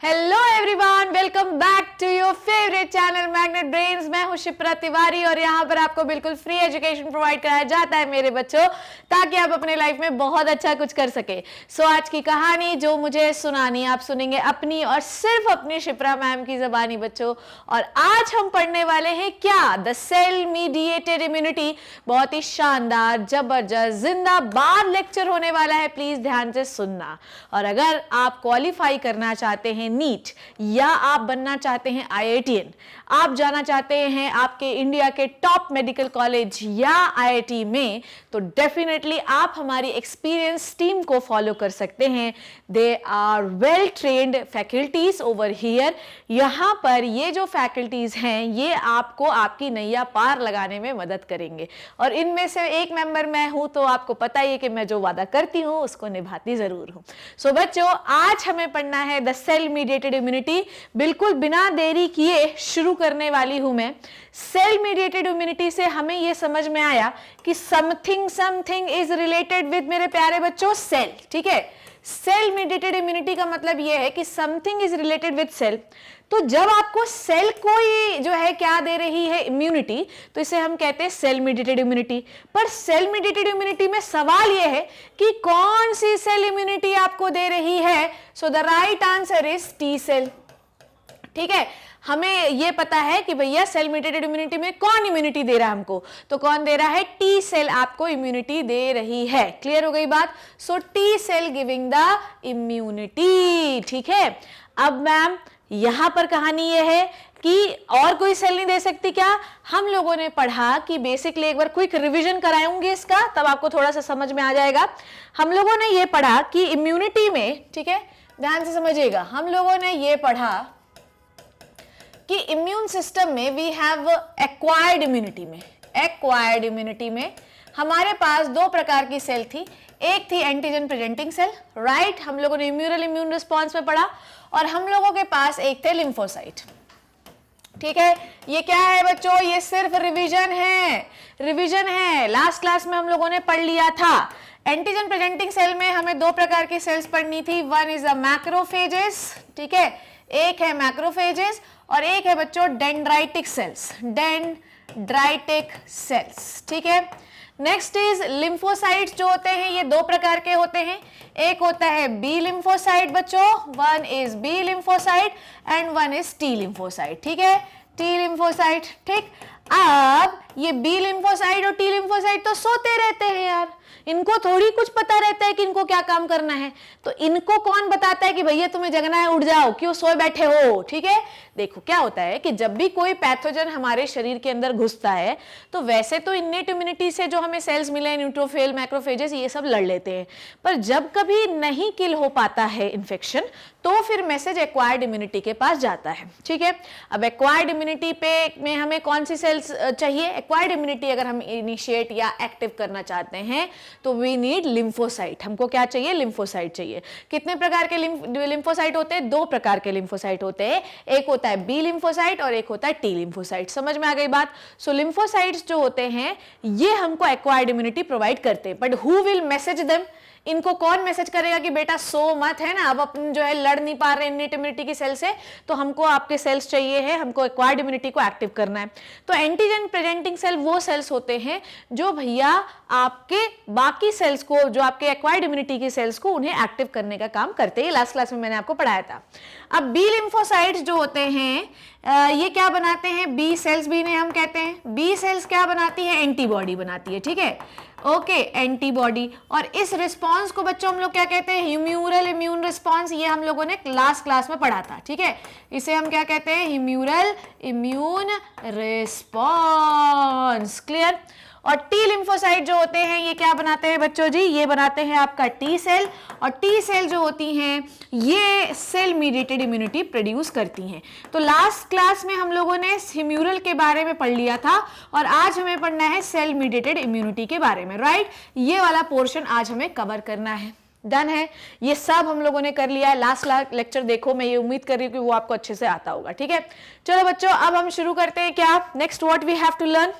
Hello everyone, welcome back to your favourite channel magnet brains. मैं हूं शिप्रा तिवारी और यहाँ पर आपको बिल्कुल फ्री एजुकेशन प्रोवाइड कराया जाता है मेरे बच्चों, ताकि आप अपने लाइफ में बहुत अच्छा कुछ कर सके। सो आज की कहानी जो मुझे सुनानी आप सुनेंगे अपनी और सिर्फ अपनी शिप्रा मैम की जबानी बच्चों। और आज हम पढ़ने वाले हैं क्या, द सेल मीडिएटेड इम्यूनिटी। बहुत ही शानदार, जबरदस्त, जिंदाबाद लेक्चर होने वाला है, प्लीज ध्यान से सुनना। और अगर आप क्वालिफाई करना चाहते हैं नीट, या आप बनना चाहते हैं IITian, आप जाना चाहते हैं आपके इंडिया के टॉप मेडिकल कॉलेज या IIT में, तो डेफिनेटली आप हमारी एक्सपीरियंस टीम को फॉलो कर सकते हैं। They are well trained faculties over here. यहाँ पर ये जो फैकल्टीज हैं ये आपको आपकी नैया पार लगाने में मदद करेंगे, और इनमें से एक मेंबर मैं हूं, तो आपको पता ही है कि मैं जो वादा करती हूं उसको निभाती जरूर हूं। सो बच्चों, आज हमें पढ़ना है द सेल मीडिएटेड इम्यूनिटी। बिल्कुल बिना देरी किए शुरू करने वाली हूं मैं। सेल मीडिएटेड इम्यूनिटी से हमें यह समझ में आया कि समथिंग इज रिलेटेड विद, मेरे प्यारे बच्चों, सेल। ठीक है, सेल मीडिएटेड इम्यूनिटी का मतलब यह है कि something is related with cell. तो जब आपको सेल कोई जो है क्या दे रही है, इम्यूनिटी, तो इसे हम कहते हैं सेल मीडिएटेड इम्यूनिटी। पर सेल मीडिएटेड इम्यूनिटी में सवाल यह है कि कौन सी सेल इम्यूनिटी आपको दे रही है। So the right answer is T cell. ठीक है, हमें यह पता है कि भैया सेल मीडिएटेड इम्यूनिटी में कौन इम्यूनिटी दे रहा है हमको, तो कौन दे रहा है, टी सेल आपको इम्यूनिटी दे रही है। क्लियर हो गई बात। So T cell giving the immunity. ठीक है, अब मैम यहां पर कहानी यह है कि और कोई सेल नहीं दे सकती क्या। हम लोगों ने पढ़ा कि बेसिकली, एक बार क्विक रिवीजन कराऊंगी इसका, तब आपको थोड़ा सा समझ में आ जाएगा। हम लोगों ने यह पढ़ा कि इम्यूनिटी में, ठीक है ध्यान से समझिएगा, हम लोगों ने यह पढ़ा कि इम्यून सिस्टम में वी हैव एक्वायर्ड इम्यूनिटी में हमारे पास दो प्रकार की सेल थी। एक थी एंटीजन प्रेजेंटिंग सेल, राइट, हम लोगों ने इम्यून रिस्पॉन्स में पढ़ा, और हम लोगों के पास एक थे लिम्फोसाइट। ठीक है, ये क्या है बच्चों, ये सिर्फ रिवीजन है। लास्ट क्लास में हम लोगों ने पढ़ लिया था। एंटीजन प्रेजेंटिंग सेल में हमें दो प्रकार की सेल्स पढ़नी थी। वन इज अ मैक्रोफेजेस, ठीक है, एक है मैक्रोफेजेस, और एक है बच्चों डेंड्राइटिक सेल्स। ठीक है, नेक्स्ट इज लिम्फोसाइट्स। जो होते हैं ये दो प्रकार के होते हैं। एक होता है बी लिम्फोसाइट बच्चों, one is B lymphocyte and one is T lymphocyte. ठीक है, टी लिम्फोसाइट। ठीक, अब ये बी लिम्फोसाइट और टी लिम्फोसाइट तो सोते रहते हैं यार, इनको थोड़ी कुछ पता रहता है कि इनको क्या काम करना है। तो इनको कौन बताता है कि भैया तुम्हें जगना है, उठ जाओ, क्यों सोए बैठे हो। ठीक है, देखो क्या होता है कि जब भी कोई पैथोजन हमारे शरीर के अंदर घुसता है, तो वैसे तो इन्नेट इम्यूनिटी से जो हमें सेल्स मिले हैं, न्यूट्रोफिल, मैक्रोफेजेस, ये सब लड़ लेते हैं। पर जब कभी नहीं किल हो पाता है इन्फेक्शन, तो फिर मैसेज एक्वायर्ड इम्यूनिटी के पास जाता है। ठीक है, अब एक्वायर्ड इम्यूनिटी पे में हमें कौन सी सेल्स चाहिए। एक्वायर्ड इम्यूनिटी अगर हम इनिशिएट या एक्टिव करना चाहते हैं तो वी नीड लिम्फोसाइट। हमको क्या चाहिए, लिम्फोसाइट चाहिए। कितने प्रकार के लिम्फोसाइट होते हैं, दो प्रकार के लिम्फोसाइट होते हैं। एक होता है बी लिम्फोसाइट और एक होता है टी लिम्फोसाइट। समझ में आ गई बात। सो लिम्फोसाइट्स जो होते हैं ये हमको एक्वायर्ड इम्यूनिटी प्रोवाइड करते हैं, but who will message them, इनको कौन मैसेज करेगा कि बेटा सो मत, है ना, अब अपन जो है लड़ नहीं पा रहे इन्नेट इम्यूनिटी की सेल से, तो हमको आपके सेल्स चाहिए है, हमको एक्वायर्ड इम्यूनिटी को एक्टिव करना है। तो एंटीजन प्रेजेंटिंग सेल वो सेल्स होते हैं जो भैया आपके बाकी सेल्स को, जो आपके एक्वायर्ड इम्यूनिटी की सेल्स को, उन्हें एक्टिव करने का काम करते हैं। लास्ट क्लास में मैंने आपको पढ़ाया था। अब बी लिम्फोसाइट्स जो होते हैं ये क्या बनाते हैं, बी सेल्स भी इन्हें हम कहते हैं। बी सेल्स क्या बनाती है, एंटीबॉडी बनाती है। ठीक है, ओके, एंटीबॉडी। और इस रिस्पॉन्स को बच्चों हम लोग क्या कहते हैं, ह्यूम्यूरल इम्यून रिस्पॉन्स। ये हम लोगों ने लास्ट क्लास में पढ़ा था। ठीक है, इसे हम क्या कहते हैं, ह्यूम्यूरल इम्यून रिस्पॉन्स। क्लियर। और टी लिम्फोसाइट जो होते हैं ये क्या बनाते हैं बच्चों जी, ये बनाते हैं आपका टी सेल। और टी सेल जो होती हैं ये सेल मीडिएटेड इम्यूनिटी प्रोड्यूस करती हैं। तो लास्ट क्लास में हम लोगों ने ह्यूम्यूरल के बारे में पढ़ लिया था, और आज हमें पढ़ना है सेल मीडिएटेड इम्यूनिटी के बारे में, राइट। ये वाला पोर्शन आज हमें कवर करना है। डन है, ये सब हम लोगों ने कर लिया है। लास्ट लेक्चर देखो, मैं ये उम्मीद कर रही हूँ कि वो आपको अच्छे से आता होगा। ठीक है, चलो बच्चों अब हम शुरू करते हैं। क्या next what we have to learn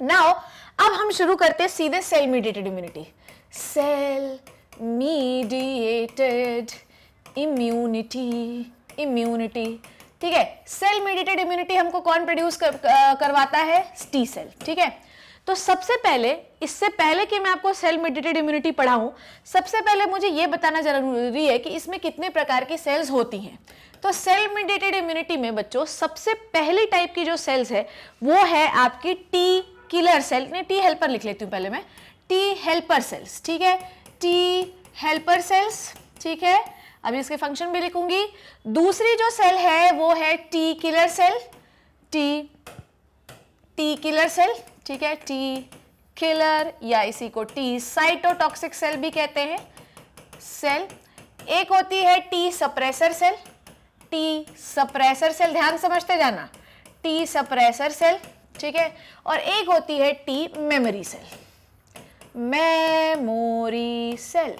now. अब हम शुरू करते हैं सीधे cell mediated immunity. Cell mediated immunity immunity, ठीक है। सेल मेडिएटेड इम्यूनिटी हमको कौन प्रोड्यूस करवाता है? टी सेल, ठीक है। तो सबसे पहले, इससे पहले कि मैं आपको सेल मेडिएटेड इम्यूनिटी पढ़ाऊं, सबसे पहले मुझे यह बताना जरूरी है कि इसमें कितने प्रकार की सेल्स होती हैं। तो सेल मेडिएटेड इम्यूनिटी में बच्चों सबसे पहली टाइप की जो सेल्स है वो है आपकी टी किलर सेल, नहीं टी हेल्पर लिख लेती हूं पहले मैं, टी हेल्पर सेल्स, ठीक है, टी हेल्पर सेल्स, ठीक है। अभी इसके फंक्शन भी लिखूंगी। दूसरी जो सेल है वो है T killer cell, T killer cell, ठीक है, टी किलर या इसी को टी साइटोटॉक्सिक सेल भी कहते हैं सेल। एक होती है T suppressor cell, T suppressor cell, ध्यान समझते जाना, टी सप्रेसर सेल, ठीक है। और एक होती है T memory cell, memory cell,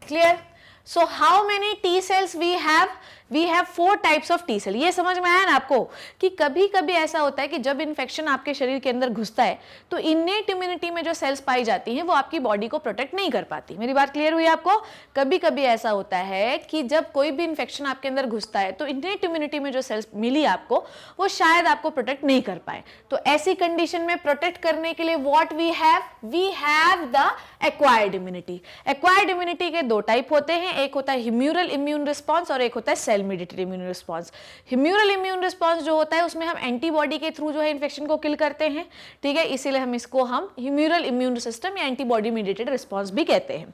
clear. So how many T cells we have? We have 4 types of T cell. ये समझ में आया ना आपको कि कभी कभी ऐसा होता है कि जब इन्फेक्शन आपके शरीर के अंदर घुसता है तो इन्नेट इम्यूनिटी में जो सेल्स पाई जाती हैं वो आपकी बॉडी को प्रोटेक्ट नहीं कर पाती। मेरी बात क्लियर हुई आपको? कभी कभी ऐसा होता है कि जब कोई भी इन्फेक्शन आपके अंदर घुसता है तो इन्नेट इम्यूनिटी में जो सेल्स मिली आपको वो शायद आपको प्रोटेक्ट नहीं कर पाए। तो ऐसी कंडीशन में प्रोटेक्ट करने के लिए what we have the acquired immunity. Acquired immunity के 2 टाइप होते हैं, एक होता है ह्यूमरल इम्यून रिस्पॉन्स और एक होता है cell mediated immune response. Humoral immune response जो होता है उसमें हम एंटीबॉडी के थ्रू जो है इन्फेक्शन को किल करते हैं, ठीक है, इसीलिए हम इसको ह्यूमरल इम्यून सिस्टम या एंटीबॉडी मेडिएटेड रिस्पॉन्स भी कहते हैं।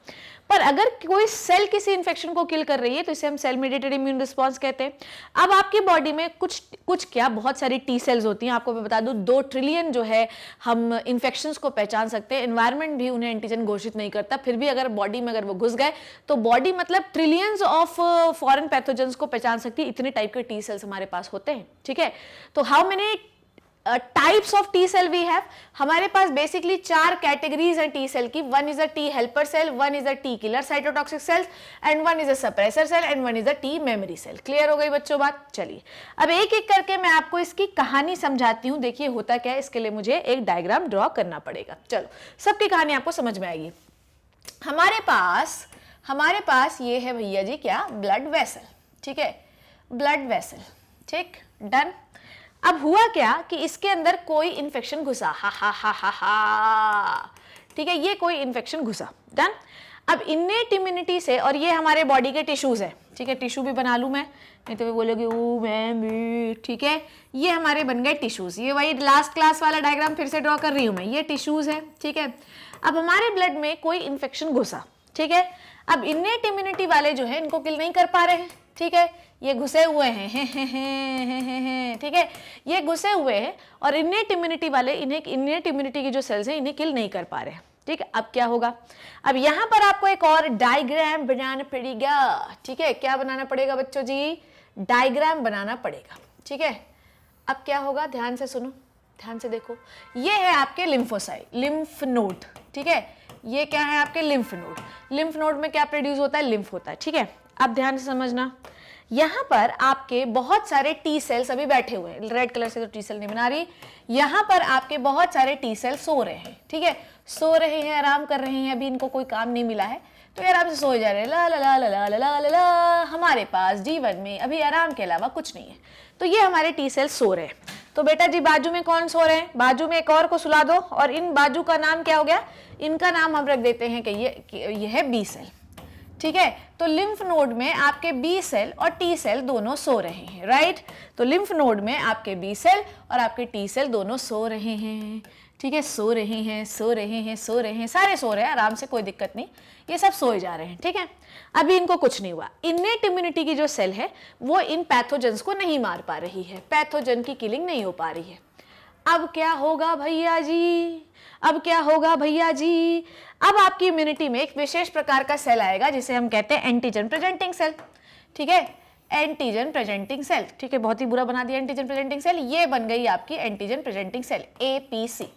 पर अगर कोई सेल किसी इन्फेक्शन को किल कर रही है तो इसे हम सेल मेडिएटेड इम्यून रिस्पॉन्स कहते हैं। अब आपकी बॉडी में कुछ क्या बहुत सारी टी सेल्स होती हैं। आपको मैं बता दूं 2 ट्रिलियन जो है हम इन्फेक्शंस को पहचान सकते हैं। एनवायरनमेंट भी उन्हें एंटीजन घोषित नहीं करता, फिर भी अगर बॉडी में अगर वो घुस गए तो बॉडी मतलब ट्रिलियंस ऑफ फॉरेन पैथोजेंस को पहचान सकती है। इतने टाइप के टी सेल्स हमारे पास होते हैं, ठीक है। तो how many types of T cell we have? हमारे पास बेसिकली 4 कैटेगरीज हैं टी सेल की। 1 is a T helper cell, 1 is a T killer cytotoxic cells and 1 is a suppressor cell and 1 is a T memory cell. Clear हो गई बच्चों बात? चलिए अब एक एक करके मैं आपको इसकी कहानी समझाती हूं। देखिए होता क्या है, इसके लिए मुझे एक डायग्राम ड्रॉ करना पड़ेगा। चलो सबकी कहानी आपको समझ में आएगी। हमारे पास ये है भैया जी क्या, ब्लड वेसल, ठीक है, ब्लड वेसल, ठीक, डन। अब हुआ क्या कि इसके अंदर कोई इन्फेक्शन घुसा, ठीक है, ये कोई इन्फेक्शन घुसा, डन। अब इन्नेट इम्यूनिटी से, और ये हमारे बॉडी के टिश्यूज है, ठीक है, टिश्यू भी बना लूं मैं, नहीं तो बोलोगे ओ मैम, ठीक है, ये हमारे बन गए टिश्यूज। ये वही लास्ट क्लास वाला डायग्राम फिर से ड्रॉ कर रही हूं मैं, ये टिश्यूज है, ठीक है। अब हमारे ब्लड में कोई इन्फेक्शन घुसा, ठीक है। अब इन्नेट इम्यूनिटी वाले जो है इनको किल नहीं कर पा रहे हैं, ठीक है, ये घुसे हुए हैं, ठीक है, ये घुसे हुए हैं और इन्नेट इम्यूनिटी वाले इन्नेट इम्यूनिटी की जो सेल्स हैं इन्हें किल नहीं कर पा रहे हैं, ठीक है। अब क्या होगा? अब यहां पर आपको एक और डायग्राम बनाना पड़ेगा, ठीक है। क्या बनाना पड़ेगा बच्चों जी? डायग्राम बनाना पड़ेगा, ठीक है। अब क्या होगा, ध्यान से सुनो, ध्यान से देखो, ये है आपके लिम्फोसाइट, लिम्फ नोड, ठीक है, ये क्या है आपके लिम्फ नोड। लिम्फ नोड में क्या प्रोड्यूस होता है? लिम्फ होता है, ठीक है। अब ध्यान से समझना, यहां पर आपके बहुत सारे टी सेल्स अभी बैठे हुए हैं, रेड कलर से तो टी सेल नहीं बना रही, यहां पर आपके बहुत सारे टी सेल सो रहे हैं, ठीक है, सो रहे हैं, आराम कर रहे हैं, अभी इनको कोई काम नहीं मिला है तो ये आराम से सो जा रहे हैं, ला ला ला ला ला ला ला ला। हमारे पास जीवन में अभी आराम के अलावा कुछ नहीं है, तो ये हमारे टी सेल सो रहे हैं। तो बेटा जी बाजू में कौन सो रहे हैं? बाजू में एक और को सुला दो, और इन बाजू का नाम क्या हो गया? इनका नाम हम रख देते हैं कि ये है बी सेल, ठीक है। तो लिम्फ नोड में आपके बी सेल और टी सेल दोनों सो रहे हैं, राइट। तो लिम्फ नोड में आपके बी सेल और आपके टी सेल दोनों सो रहे हैं, ठीक है, सो रहे हैं, सो रहे हैं, सो रहे हैं, सारे सो रहे हैं आराम से, कोई दिक्कत नहीं, ये सब सोए जा रहे हैं, ठीक है। अभी इनको कुछ नहीं हुआ। इन्नेट इम्यूनिटी की जो सेल है वो इन पैथोजेंस को नहीं मार पा रही है, पैथोजन की किलिंग नहीं हो पा रही है। अब क्या होगा भैया जी? अब क्या होगा भैया जी? अब आपकी इम्यूनिटी में एक विशेष प्रकार का सेल आएगा जिसे हम कहते हैं एंटीजन प्रेजेंटिंग सेल, ठीक है, एंटीजन प्रेजेंटिंग सेल, ठीक है, बहुत ही बुरा बना दिया एंटीजन प्रेजेंटिंग सेल, ये बन गई आपकी एंटीजन प्रेजेंटिंग सेल, एपीसी।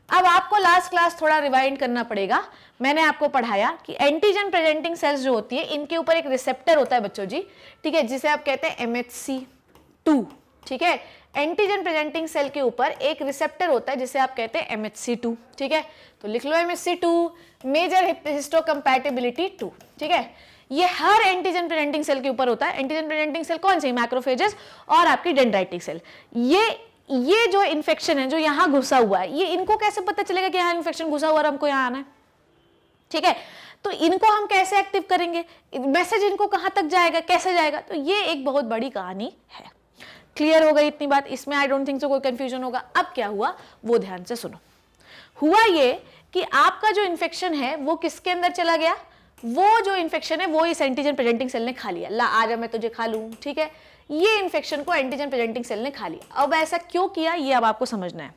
अब आपको लास्ट क्लास थोड़ा रिवाइंड करना पड़ेगा। मैंने आपको पढ़ाया कि एंटीजन प्रेजेंटिंग सेल्स जो होती है इनके ऊपर एक रिसेप्टर होता है बच्चों जी, ठीक है, जिसे आप कहते हैं MHC2, ठीक है। एंटीजन प्रेजेंटिंग सेल के ऊपर एक रिसेप्टर होता है जिसे आप कहते हैं MHC2, ठीक है। तो लिख लो MHC2, मेजर हिस्टोकम्पैटिबिलिटी 2, ठीक है। ये हर एंटीजन प्रेजेंटिंग सेल के ऊपर होता है। एंटीजन प्रेजेंटिंग सेल कौन सी? मैक्रोफेजेस और आपकी डेंड्राइटिक सेल। ये जो इन्फेक्शन है जो यहाँ घुसा हुआ है, ये इनको कैसे पता चलेगा कि यहाँ इन्फेक्शन घुसा हुआ और हमको यहाँ आना है? ठीक है, तो इनको हम कैसे एक्टिव करेंगे? मैसेज इनको कहाँ तक जाएगा, कैसे जाएगा? तो ये एक बहुत बड़ी कहानी है। क्लियर हो गई इतनी बात? इसमें आई डोंट थिंक सो कोई कंफ्यूजन होगा। अब क्या हुआ वो ध्यान से सुनो। हुआ ये कि आपका जो इन्फेक्शन है वो किसके अंदर चला गया? वो जो इन्फेक्शन है वो इस एंटीजन प्रेजेंटिंग सेल ने खा लिया। ला आजा मैं तुझे खा लूं। ठीक है, ये इन्फेक्शन को एंटीजन प्रेजेंटिंग सेल ने खा लिया। अब ऐसा क्यों किया ये अब आपको समझना है।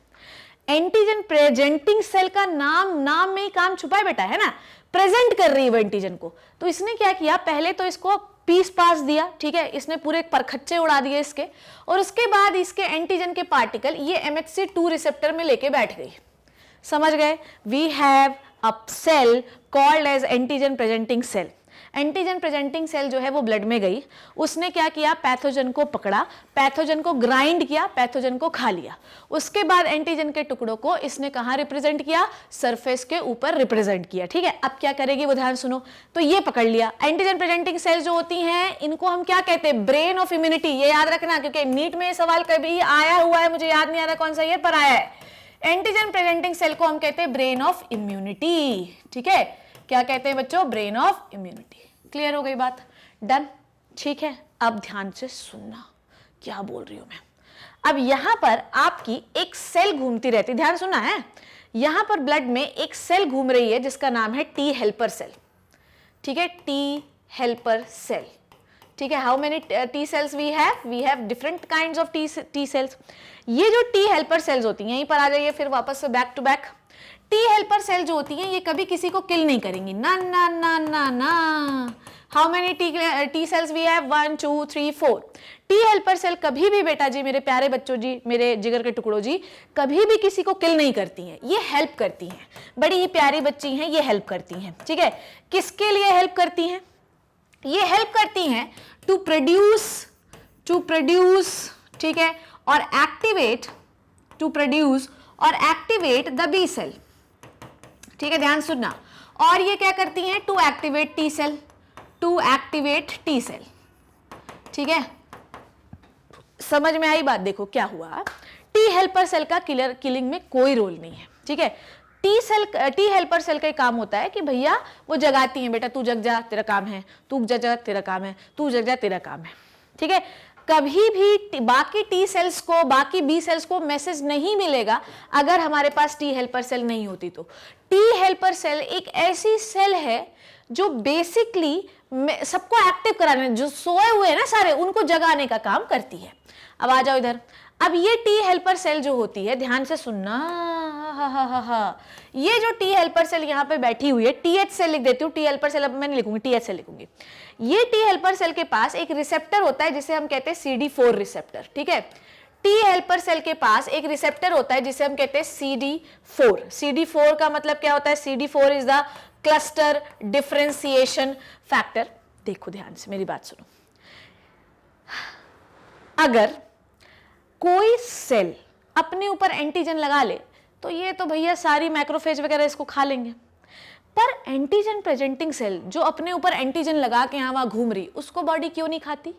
एंटीजन प्रेजेंटिंग सेल का नाम में ही काम छुपा है बेटा, है ना? प्रेजेंट कर रही है वो एंटीजन को। तो इसने क्या किया, पहले तो इसको पीस पास दिया, ठीक है, इसने पूरे परखच्चे उड़ा दिए इसके, और उसके बाद इसके एंटीजन के पार्टिकल ये MHC2 रिसेप्टर में लेके बैठ गई। समझ गए? We have a cell called as antigen presenting cell. Antigen presenting cell जो है वो ब्लड में गई, उसने क्या किया, पैथोजन को पकड़ा, पैथोजन को ग्राइंड किया, पैथोजन को खा लिया। उसके बाद एंटीजन के टुकड़ों को इसने कहाँ रिप्रेजेंट किया? सरफेस के ऊपर रिप्रेजेंट किया। ठीक है, अब क्या करेगी वो ध्यान सुनो। तो ये पकड़ लिया। एंटीजन प्रेजेंटिंग सेल जो होती हैं इनको हम क्या कहते हैं? Brain of immunity. ये याद रखना, क्योंकि नीट में ये सवाल कभी आया हुआ है, मुझे याद नहीं आ रहा कौन सा ईयर पर आया है। एंटीजन प्रेजेंटिंग सेल को हम कहते हैं ब्रेन ऑफ इम्यूनिटी। ठीक है, क्या कहते हैं बच्चों? Brain of immunity. क्लियर हो गई बात? डन? ठीक है, अब ध्यान से सुनना क्या बोल रही हूं मैं। अब यहां पर आपकी एक सेल घूमती रहती, ध्यान सुनना है। यहां पर ब्लड में एक सेल घूम रही है जिसका नाम है टी हेल्पर सेल। ठीक है, टी हेल्पर सेल। ठीक है, how many T cells we have different kinds of T cells. ये जो टी हेल्पर सेल्स होती हैं, यहीं पर आ जाइए फिर वापस से back to back. T helper cell जो होती हैं ये कभी किसी को किल नहीं करेंगी। ना ना ना ना ना। How many T cells we have? 1 2 3 4। T helper cell कभी भी बेटा जी, मेरे प्यारे बच्चों जी, मेरे जिगर के टुकड़ों जी, कभी भी किसी को किल नहीं करती हैं। ये हेल्प करती हैं, बड़ी ही प्यारी बच्ची हैं, ये हेल्प करती हैं। ठीक है, किसके लिए हेल्प करती हैं? ये हेल्प करती हैं टू प्रोड्यूस, ठीक है, और एक्टिवेट, टू प्रोड्यूस और एक्टिवेट द बी सेल। ठीक है, ध्यान सुनना। और ये क्या करती हैं? To activate T cell, to activate T cell. ठीक है, समझ में आई बात? देखो क्या हुआ, टी हेल्पर सेल का किलिंग में कोई रोल नहीं है। ठीक है, टी हेल्पर सेल का काम होता है कि भैया वो जगाती हैं, बेटा तू जग जा तेरा काम है, तू जग जा तेरा काम है, तू जग जा तेरा काम है। ठीक है, कभी भी बाकी टी सेल्स को, बाकी बी सेल्स को मैसेज नहीं मिलेगा अगर हमारे पास टी हेल्पर सेल नहीं होती। तो टी हेल्पर सेल एक ऐसी सेल है जो बेसिकली सबको एक्टिव कराने, जो सोए हुए हैं ना सारे, उनको जगाने का काम करती है। अब आ जाओ इधर। अब ये टी हेल्पर सेल जो होती है, ध्यान से सुनना, ये जो टी हेल्पर सेल यहाँ पे बैठी हुई है, टीएच सेल लिख देती हूँ, टी हेल्पर सेल अब मैं नहीं लिखूंगी, टीएच सेल लिखूंगी। ये टी हेल्पर सेल के पास एक रिसेप्टर होता है जिसे हम कहते हैं CD4 रिसेप्टर। ठीक है, टी हेल्पर सेल के पास एक रिसेप्टर होता है जिसे हम कहते हैं CD4। CD4 का मतलब क्या होता है? CD4 is the cluster differentiation factor. देखो ध्यान से मेरी बात सुनो। अगर कोई सेल अपने ऊपर एंटीजन लगा ले तो ये तो भैया सारी मैक्रोफेज वगैरह इसको खा लेंगे। पर एंटीजन प्रेजेंटिंग सेल जो अपने ऊपर एंटीजन लगा के यहाँ वहां घूम रही, उसको बॉडी क्यों नहीं खाती?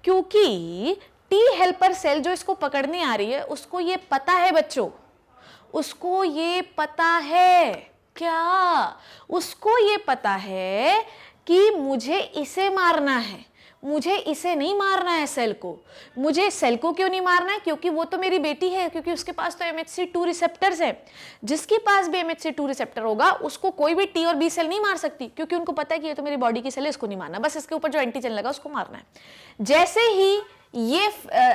क्योंकि टी हेल्पर सेल जो इसको पकड़ने आ रही है उसको ये पता है बच्चों, उसको ये पता है क्या? उसको ये पता है कि मुझे इसे मारना है, मुझे इसे नहीं मारना है सेल को। मुझे सेल को क्यों नहीं मारना है? क्योंकि वो तो मेरी बेटी है, क्योंकि उसके पास तो MHC2 रिसेप्टर्स है। जिसके पास भी MHC2 रिसेप्टर होगा उसको कोई भी टी और बी सेल नहीं मार सकती, क्योंकि उनको पता है कि ये तो मेरी बॉडी की सेल है, इसको नहीं मारना, बस इसके ऊपर जो एंटीजन लगा उसको मारना है। जैसे ही ये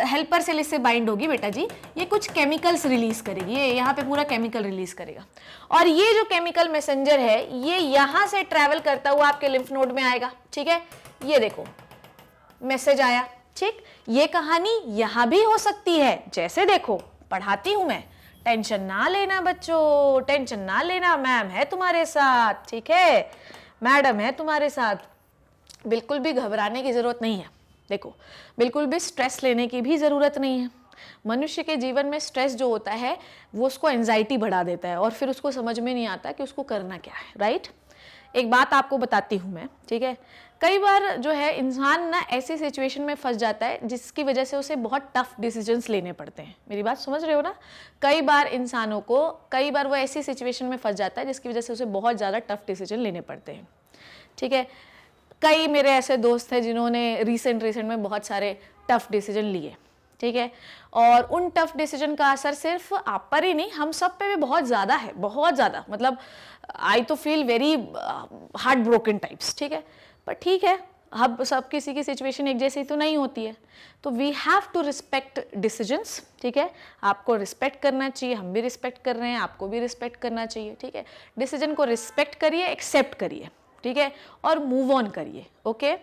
हेल्पर सेल इससे बाइंड होगी बेटा जी, ये कुछ केमिकल्स रिलीज करेगी, ये यहाँ पे पूरा केमिकल रिलीज करेगा, और ये जो केमिकल मैसेंजर है ये यहाँ से ट्रेवल करता हुआ आपके लिम्फ नोड में आएगा। ठीक है, ये देखो मैसेज आया। ठीक, ये कहानी यहां भी हो सकती है। जैसे देखो पढ़ाती हूं मैं, टेंशन ना लेना बच्चों, टेंशन ना लेना, मैम है तुम्हारे साथ। ठीक है, मैडम है तुम्हारे साथ, बिल्कुल भी घबराने की जरूरत नहीं है। देखो बिल्कुल भी स्ट्रेस लेने की भी जरूरत नहीं है। मनुष्य के जीवन में स्ट्रेस जो होता है वो उसको एंजाइटी बढ़ा देता है और फिर उसको समझ में नहीं आता कि उसको करना क्या है। राइट, एक बात आपको बताती हूं मैं, ठीक है, कई बार जो है इंसान ना ऐसी सिचुएशन में फंस जाता है जिसकी वजह से उसे बहुत टफ डिसीजंस लेने पड़ते हैं। मेरी बात समझ रहे हो ना? कई बार वो ऐसी सिचुएशन में फंस जाता है जिसकी वजह से उसे बहुत ज़्यादा टफ डिसीजन लेने पड़ते हैं, ठीक है। कई मेरे ऐसे दोस्त हैं जिन्होंने रिसेंट में बहुत सारे टफ डिसीजन लिए, ठीक है, और उन टफ डिसीजन का असर सिर्फ आप पर ही नहीं, हम सब पे भी बहुत ज़्यादा है, बहुत ज़्यादा। मतलब आई तो feel very heart broken types, ठीक है। पर ठीक है, अब सब किसी की सिचुएशन एक जैसी तो नहीं होती है, तो we have to respect decisions, ठीक है। आपको रिस्पेक्ट करना चाहिए, हम भी रिस्पेक्ट कर रहे हैं, आपको भी रिस्पेक्ट करना चाहिए, ठीक है। डिसीजन को रिस्पेक्ट करिए, एक्सेप्ट करिए, ठीक है, और मूव ऑन करिए, ओके।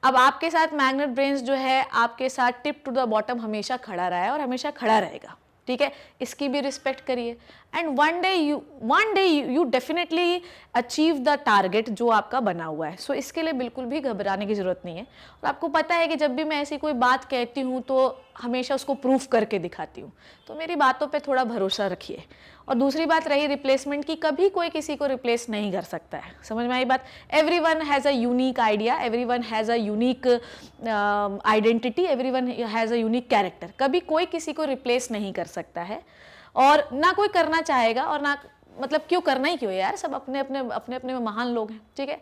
अब आपके साथ मैग्नेट ब्रेन्स जो है आपके साथ टिप टू द बॉटम हमेशा खड़ा रहा है और हमेशा खड़ा रहेगा, ठीक है। इसकी भी रिस्पेक्ट करिए and one day you definitely achieve the target जो आपका बना हुआ है। सो इसके लिए बिल्कुल भी घबराने की ज़रूरत नहीं है। और आपको पता है कि जब भी मैं ऐसी कोई बात कहती हूँ तो हमेशा उसको प्रूफ करके दिखाती हूँ, तो मेरी बातों पे थोड़ा भरोसा रखिए। और दूसरी बात रही रिप्लेसमेंट की, कभी कोई किसी को रिप्लेस नहीं कर सकता है, समझ में आई बात? Everyone has a unique idea, everyone has a unique identity, everyone has a unique character. कभी कोई किसी को रिप्लेस नहीं कर सकता है और ना कोई करना चाहेगा, और ना मतलब क्यों करना ही क्यों यार, सब अपने अपने में महान लोग हैं, ठीक है।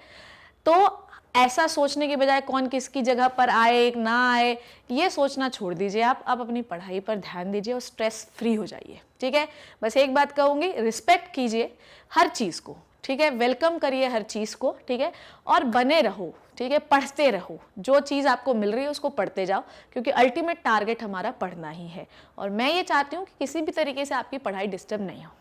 तो ऐसा सोचने के बजाय कौन किसकी जगह पर आए ना आए, ये सोचना छोड़ दीजिए। आप अपनी पढ़ाई पर ध्यान दीजिए और स्ट्रेस फ्री हो जाइए, ठीक है। बस एक बात कहूँगी, रिस्पेक्ट कीजिए हर चीज़ को, ठीक है, वेलकम करिए हर चीज़ को, ठीक है, और बने रहो, ठीक है, पढ़ते रहो। जो चीज़ आपको मिल रही है उसको पढ़ते जाओ, क्योंकि अल्टीमेट टारगेट हमारा पढ़ना ही है। और मैं ये चाहती हूँ कि किसी भी तरीके से आपकी पढ़ाई डिस्टर्ब नहीं हो,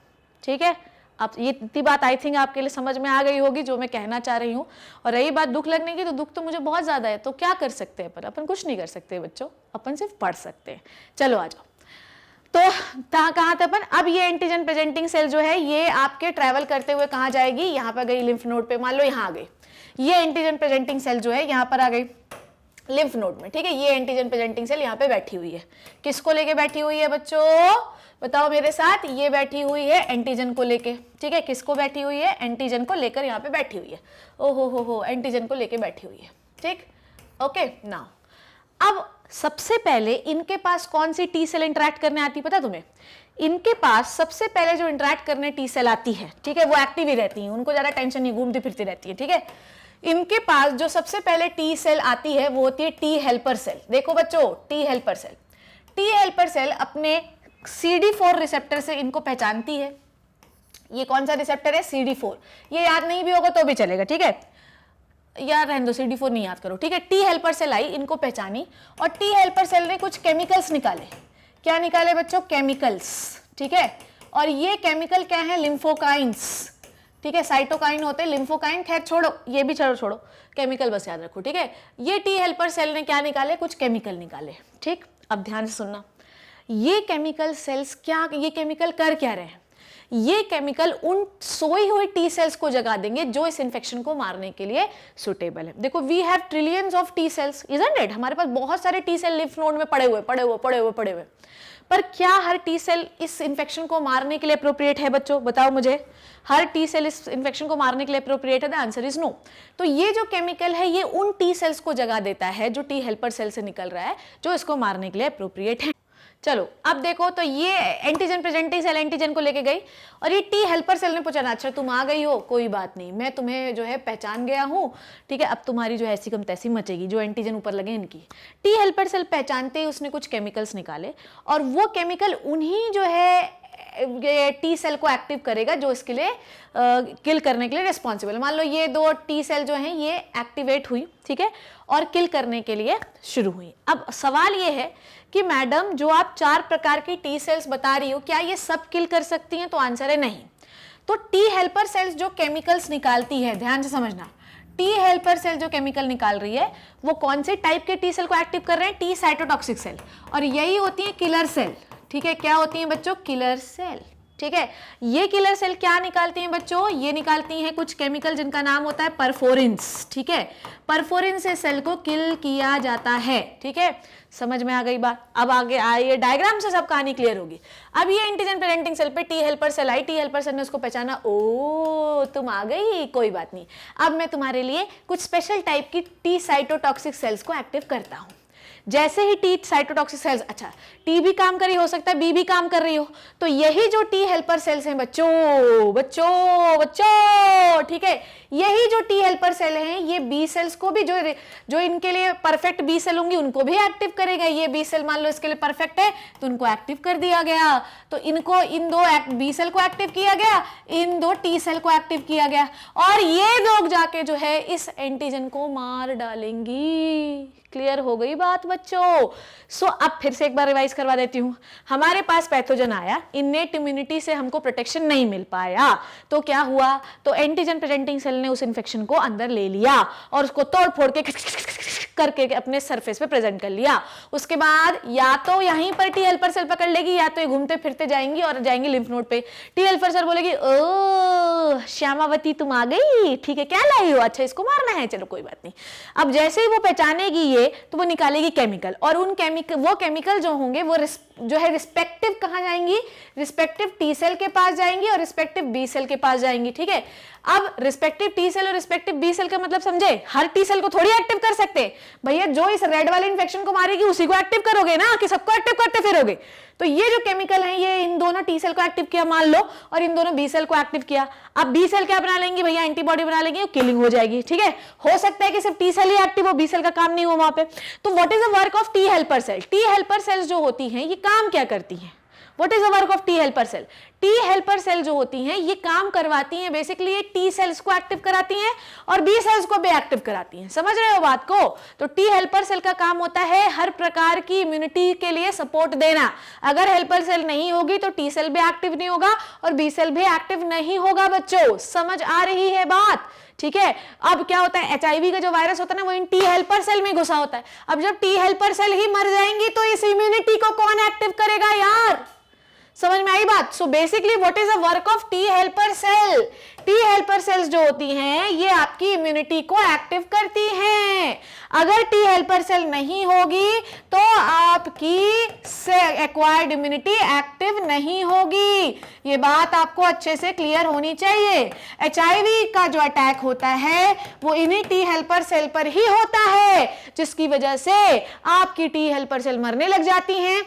ठीक है। अब ये इतनी बात आई थिंक आपके लिए समझ में आ गई होगी जो मैं कहना चाह रही हूँ। और रही बात दुख लगने की, तो दुख तो मुझे बहुत ज़्यादा है, तो क्या कर सकते हैं अपन कुछ नहीं कर सकते बच्चों, अपन सिर्फ पढ़ सकते हैं। चलो आ जाओ। तो कहाँ थे अपन? अब ये एंटीजन प्रेजेंटिंग सेल जो है ये आपके ट्रैवल करते हुए कहाँ जाएगी? यहाँ पर गई लिम्फ नोड पे, मान लो यहाँ आ गई। ये एंटीजन प्रेजेंटिंग सेल जो है यहाँ पर आ गई लिम्फ नोड में, ठीक है। ये एंटीजन प्रेजेंटिंग सेल यहाँ पे बैठी हुई है। किसको लेके बैठी हुई है बच्चों? बताओ मेरे साथ। ये बैठी हुई है एंटीजन को लेके, ठीक है। किसको बैठी हुई है? एंटीजन को लेकर यहाँ पे बैठी हुई है। ओहो हो, एंटीजन को लेके बैठी हुई है, ठीक, ओके। नाउ अब सबसे पहले इनके पास कौन सी टी सेल इंटरेक्ट करने आती है पता तुम्हें? इनके पास सबसे पहले जो इंटरेक्ट करने टी सेल आती है, ठीक है, वो एक्टिव ही रहती है, उनको ज्यादा टेंशन नहीं, घूमती फिरती रहती है, ठीक है। इनके पास जो सबसे पहले टी सेल आती है वो होती है टी हेल्पर सेल। देखो बच्चों, T helper cell, T helper cell अपने CD4 रिसेप्टर से इनको पहचानती है। ये कौन सा रिसेप्टर है? CD4। ये याद नहीं भी होगा तो भी चलेगा, ठीक है, यार रहने दो, CD4 नहीं याद करो, ठीक है। टी हेल्पर सेल आई, इनको पहचानी, और टी हेल्पर सेल ने कुछ केमिकल्स निकाले। क्या निकाले बच्चों? केमिकल्स, ठीक है। और ये केमिकल क्या है? लिम्फोकाइंस, ठीक है। साइटोकाइन होते हैं, लिम्फोकाइन खैर छोड़ो, ये भी छोड़ो, केमिकल बस याद रखो, ठीक है। ये टी हेल्पर सेल ने क्या निकाले? कुछ केमिकल निकाले, ठीक। अब ध्यान से सुनना, ये केमिकल सेल्स क्या, ये केमिकल कर क्या रहे हैं? ये केमिकल उन सोई हुई टी सेल्स को जगा देंगे जो इस इन्फेक्शन को मारने के लिए सुटेबल है। देखो, we have trillions of T cells, isn't it? हमारे पास बहुत सारे टी सेल लिम्फ नोड में पड़े हुए। पर क्या हर टी सेल इस इन्फेक्शन को मारने के लिए अप्रोप्रिएट है बच्चों? बताओ मुझे, हर टी सेल इस इन्फेक्शन को मारने के लिए अप्रोप्रिएट है? The answer is no. तो ये जो केमिकल है ये उन टी सेल्स को जगा देता है जो टी हेल्पर सेल से निकल रहा है, जो इसको मारने के लिए अप्रोप्रिएट है। चलो अब देखो, तो ये एंटीजन प्रेजेंटिंग सेल एंटीजन को लेके गई, और ये टी हेल्पर सेल ने पूछा, अच्छा तुम आ गई हो, कोई बात नहीं, मैं तुम्हें जो है पहचान गया हूँ, ठीक है, अब तुम्हारी जो ऐसी कम तैसी मचेगी, जो एंटीजन ऊपर लगे इनकी। टी हेल्पर सेल पहचानते ही उसने कुछ केमिकल्स निकाले, और वो केमिकल उन्हीं जो है ये टी सेल को एक्टिव करेगा जो इसके लिए किल करने के लिए रिस्पॉन्सिबल। मान लो ये दो टी सेल जो हैं ये एक्टिवेट हुई, ठीक है, और किल करने के लिए शुरू हुई। अब सवाल ये है कि मैडम जो आप 4 प्रकार की टी सेल्स बता रही हो, क्या ये सब किल कर सकती हैं? तो आंसर है नहीं। तो टी हेल्पर सेल्स जो केमिकल्स निकालती है, ध्यान से समझना, टी हेल्पर सेल जो केमिकल निकाल रही है वो कौन से टाइप के टी सेल को एक्टिव कर रहे हैं? टी साइटोटॉक्सिक सेल, और यही होती है किलर सेल, ठीक है। क्या होती है बच्चों? किलर सेल, ठीक है। ये किलर सेल क्या निकालती हैं बच्चों, ये निकालती हैं कुछ केमिकल जिनका नाम होता है परफोरिन्स। ठीक है, परफोरिन से सेल को किल किया जाता है। ठीक है, समझ में आ गई बात। अब आगे आइए, डायग्राम से सब कहानी क्लियर होगी। अब ये एंटीजन प्रेजेंटिंग सेल पे टी हेल्पर सेल आई, टी हेल्पर सेल ने उसको पहचाना, ओ तुम आ गई, कोई बात नहीं। अब मैं तुम्हारे लिए कुछ स्पेशल टाइप की टी साइटोटॉक्सिक सेल्स को एक्टिव करता हूं। जैसे ही टी साइटोटॉक्सिक सेल्स, अच्छा टी भी काम कर रही हो सकता है बी भी काम कर रही हो, तो यही जो टी हेल्पर सेल्स हैं बच्चों बच्चों बच्चों, ठीक है, यही जो टी हेल्पर सेल हैं ये बी सेल्स को भी, जो इनके लिए परफेक्ट बी सेल होंगी उनको भी एक्टिव करेगा। ये बी सेल मान लो इसके लिए परफेक्ट है तो उनको एक्टिव कर दिया गया, तो इनको इन दो बी सेल को एक्टिव किया गया, इन दो टी सेल को एक्टिव किया गया, और ये लोग जाके जो है इस एंटीजन को मार डालेंगी। क्लियर हो गई बात बच्चों। सो अब फिर से एक बार रिवाइज करवा देती हूं। हमारे पास पैथोजन आया, इनेट इम्यूनिटी से हमको प्रोटेक्शन नहीं मिल पाया, तो क्या हुआ, तो एंटीजन प्रेजेंटिंग सेल ने उस इन्फेक्शन को अंदर ले लिया और उसको तोड़ फोड़ के करके अपने सरफेस पे प्रेजेंट कर लिया। उसके बाद या तो यहीं पर टी हेल्पर सेल पकड़ लेगी या तो ये घूमते फिरते जाएंगी और जाएंगी लिम्फ नोड पे। टी हेल्पर सेल बोलेगी, ओ श्यामावती तुम आ गई, ठीक है क्या लाई हो, अच्छा इसको मारना है, चलो कोई बात नहीं। अब जैसे ही वो पहचानेगी ये, तो वो निकालेगी केमिकल, और उन वो केमिकल जो होंगे वो जो है रिस्पेक्टिव कहां जाएंगी, रिस्पेक्टिव टी सेल के पास जाएंगी और रिस्पेक्टिव बी सेल के पास जाएंगी। ठीक है, अब रिस्पेक्टिव टी सेल और रिस्पेक्टिव बी सेल का मतलब समझे, हर टी सेल को थोड़ी एक्टिव कर सकते भैया, जो इस रेड वाले इन्फेक्शन को मारेगी उसी को एक्टिव करोगे ना, कि सबको एक्टिव करते फिरोगे। तो ये जो केमिकल है ये इन दोनों टी सेल को एक्टिव किया मान लो, और इन दोनों बी सेल को एक्टिव किया। अब बी सेल क्या बना लेंगे भैया, एंटीबॉडी बना लेंगे, किलिंग हो जाएगी। ठीक है, हो सकता है कि सिर्फ टी सेल ही एक्टिव हो, बी सेल का काम नहीं हो वहां पे। तो what is the work of T helper cell, T helper cells जो होती हैं ये काम क्या करती हैं, what is the work of T helper cell, T helper cell जो होती हैं ये काम करवाती हैं बेसिकली, ये टी सेल्स को एक्टिव कराती हैं और बी सेल्स को भी एक्टिव कराती हैं। समझ रहे हो बात को। तो टी हेल्पर सेल का काम होता है हर प्रकार की इम्यूनिटी के लिए सपोर्ट देना। अगर हेल्पर सेल नहीं होगी तो टी सेल भी एक्टिव नहीं होगा और बी सेल भी एक्टिव नहीं होगा बच्चों। समझ आ रही है बात। ठीक है, अब क्या होता है, एचआईवी का जो वायरस होता है ना वो इन टी हेल्पर सेल में घुसा होता है। अब जब टी हेल्पर सेल ही मर जाएंगी तो इस इम्यूनिटी को कौन एक्टिव करेगा यार, समझ में आई बात। So basically what is the work of T helper cell, T helper cells जो होती हैं ये आपकी इम्यूनिटी को एक्टिव करती हैं। अगर टी हेल्पर सेल नहीं होगी तो आपकी एक्वायर्ड इम्यूनिटी एक्टिव नहीं होगी। ये बात आपको अच्छे से क्लियर होनी चाहिए। एचआईवी का जो अटैक होता है वो इन्हीं टी हेल्पर सेल पर ही होता है, जिसकी वजह से आपकी टी हेल्पर सेल मरने लग जाती हैं